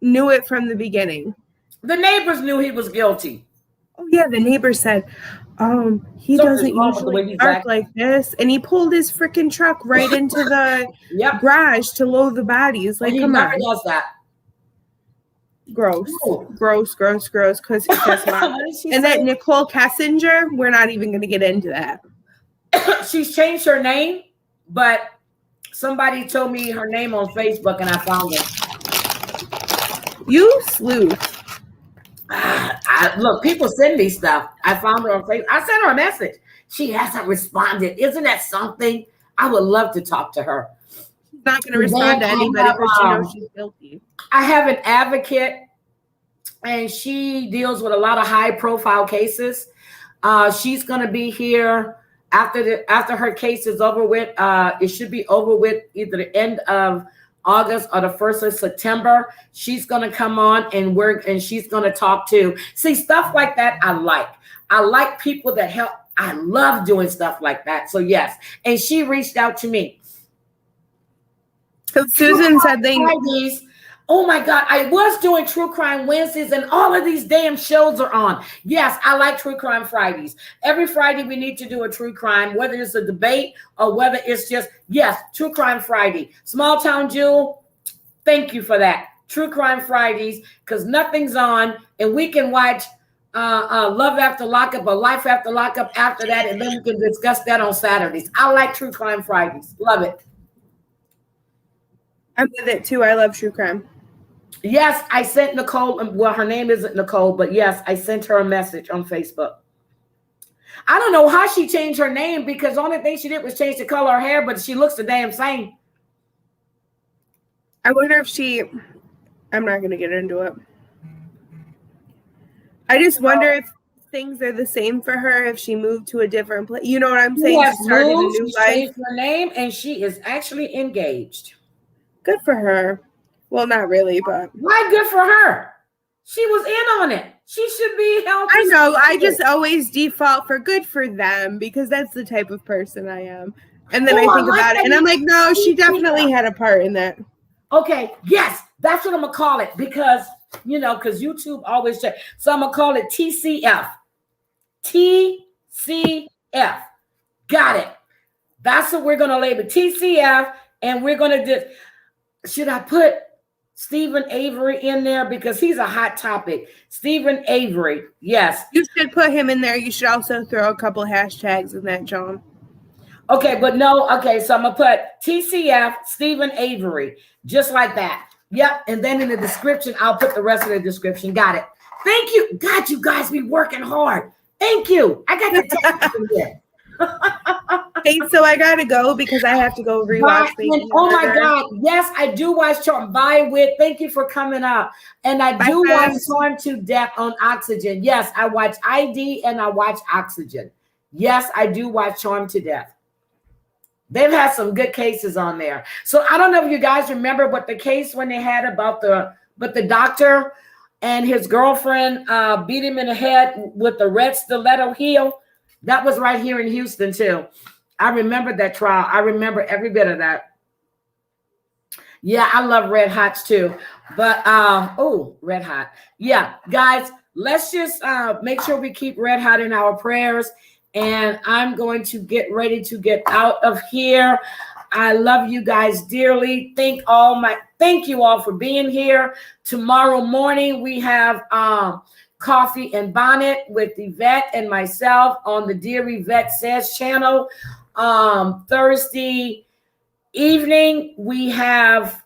knew it from the beginning.
The neighbors knew he was guilty.
Oh yeah, the neighbor said, he doesn't usually park like this. And he pulled his freaking truck right into the garage to load the bodies. Like, come on.
He does that.
Gross. Because and that Nicole Kessinger, we're not even going to get into that.
She's changed her name, but somebody told me her name on Facebook and I found it.
You sleuth.
Look, people send me stuff. I found her on Facebook. I sent her a message. She hasn't responded. Isn't that something? I would love to talk to her.
She's not going to respond to anybody because she knows she's guilty.
I have an advocate, and she deals with a lot of high-profile cases. She's going to be here after her case is over with. It should be over with either the end of August or the 1st of September. She's going to come on and she's going to talk too. See, stuff like that I like. I like people that help. I love doing stuff like that. So yes. And she reached out to me.
So Susan said
oh my God, I was doing True Crime Wednesdays and all of these damn shows are on. Yes, I like True Crime Fridays. Every Friday we need to do a true crime, whether it's a debate or whether it's just, True Crime Friday. Small Town Jewel, thank you for that. True Crime Fridays, because nothing's on and we can watch Love After Lockup or Life After Lockup after that, and then we can discuss that on Saturdays. I like True Crime Fridays. Love it.
I'm with it too. I love true crime.
Yes, I sent Nicole. Well, her name isn't Nicole, but yes, I sent her a message on Facebook. I don't know how she changed her name because the only thing she did was change the color of her hair, but she looks the damn same.
I wonder if I'm not going to get into it. I just wonder if things are the same for her if she moved to a different place. You know what I'm saying?
She has
Started
moved,
a new
she's
life.
changed her name, and she is actually engaged.
Good for her. Well, not really, but
why good for her? She was in on it. She should be helping.
I know. I just always default for good for them because that's the type of person I am. And then I think about it, and I'm like, no, she definitely had a part in that.
Okay, yes, that's what I'm gonna call it because because YouTube always check. So I'm gonna call it TCF. TCF. Got it. That's what we're gonna label TCF, and we're gonna do. Should I put Stephen Avery in there because he's a hot topic? Stephen Avery, yes.
You should put him in there. You should also throw a couple hashtags in that, John.
Okay, but no, okay, so I'm gonna put TCF Stephen Avery, just like that. Yep, and then in the description, I'll put the rest of the description. Got it. Thank you. God, you guys be working hard. Thank you. I got the text from there.
Hey, so I gotta go because I have to go rewatch.
Oh my God! Yes, I do watch Charm. Bye, Wit. Thank you for coming up. And I do watch Charm to Death on Oxygen. Yes, I watch ID and I watch Oxygen. Yes, I do watch Charm to Death. They've had some good cases on there. So I don't know if you guys remember what the case when they had about the doctor and his girlfriend beat him in the head with the red stiletto heel. That was right here in Houston too. I remember that trial. I remember every bit of that. Yeah, I love Red Hots too. But Red Hot. Yeah, guys, let's just make sure we keep Red Hot in our prayers. And I'm going to get ready to get out of here. I love you guys dearly. Thank you all for being here. Tomorrow morning we have Coffee and Bonnet with Yvette and myself on the Dear Yvette Says channel. Thursday evening we have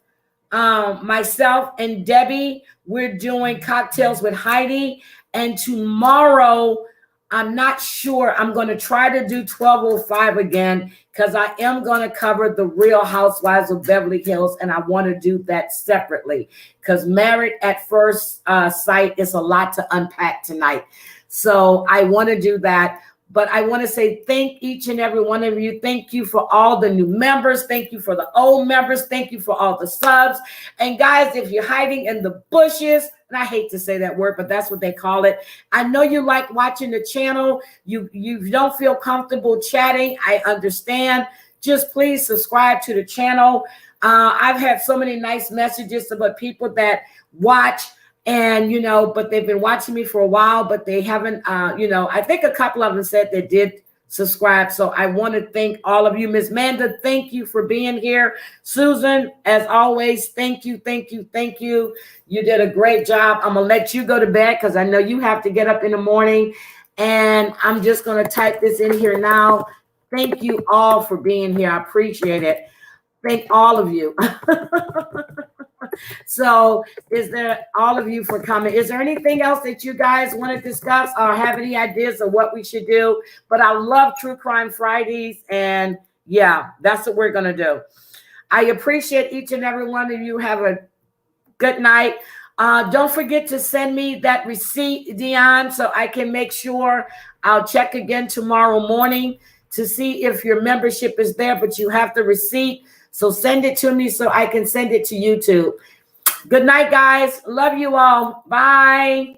myself and Debbie. We're doing Cocktails with Heidi. And tomorrow, I'm not sure. I'm going to try to do 12:05 again because I am going to cover the Real Housewives of Beverly Hills, and I want to do that separately because Married at First Sight is a lot to unpack tonight. So I want to do that. But I want to say thank each and every one of you. Thank you for all the new members. Thank you for the old members. Thank you for all the subs. And guys, if you're hiding in the bushes, and I hate to say that word, but that's what they call it. I know you like watching the channel. You don't feel comfortable chatting. I understand. Just please subscribe to the channel. I've had so many nice messages about people that watch. And, but they've been watching me for a while, but they haven't, I think a couple of them said they did subscribe. So I want to thank all of you. Miss Manda, thank you for being here. Susan, as always, thank you, thank you, thank you. You did a great job. I'm going to let you go to bed because I know you have to get up in the morning. And I'm just going to type this in here now. Thank you all for being here. I appreciate it. Thank all of you. So is there all of you for coming? Is there anything else that you guys want to discuss or have any ideas of what we should do? But I love True Crime Fridays. And yeah, that's what we're going to do. I appreciate each and every one of you. Have a good night. Don't forget to send me that receipt, Dion, so I can make sure. I'll check again tomorrow morning to see if your membership is there, but you have the receipt. So send it to me so I can send it to YouTube. Good night, guys. Love you all. Bye.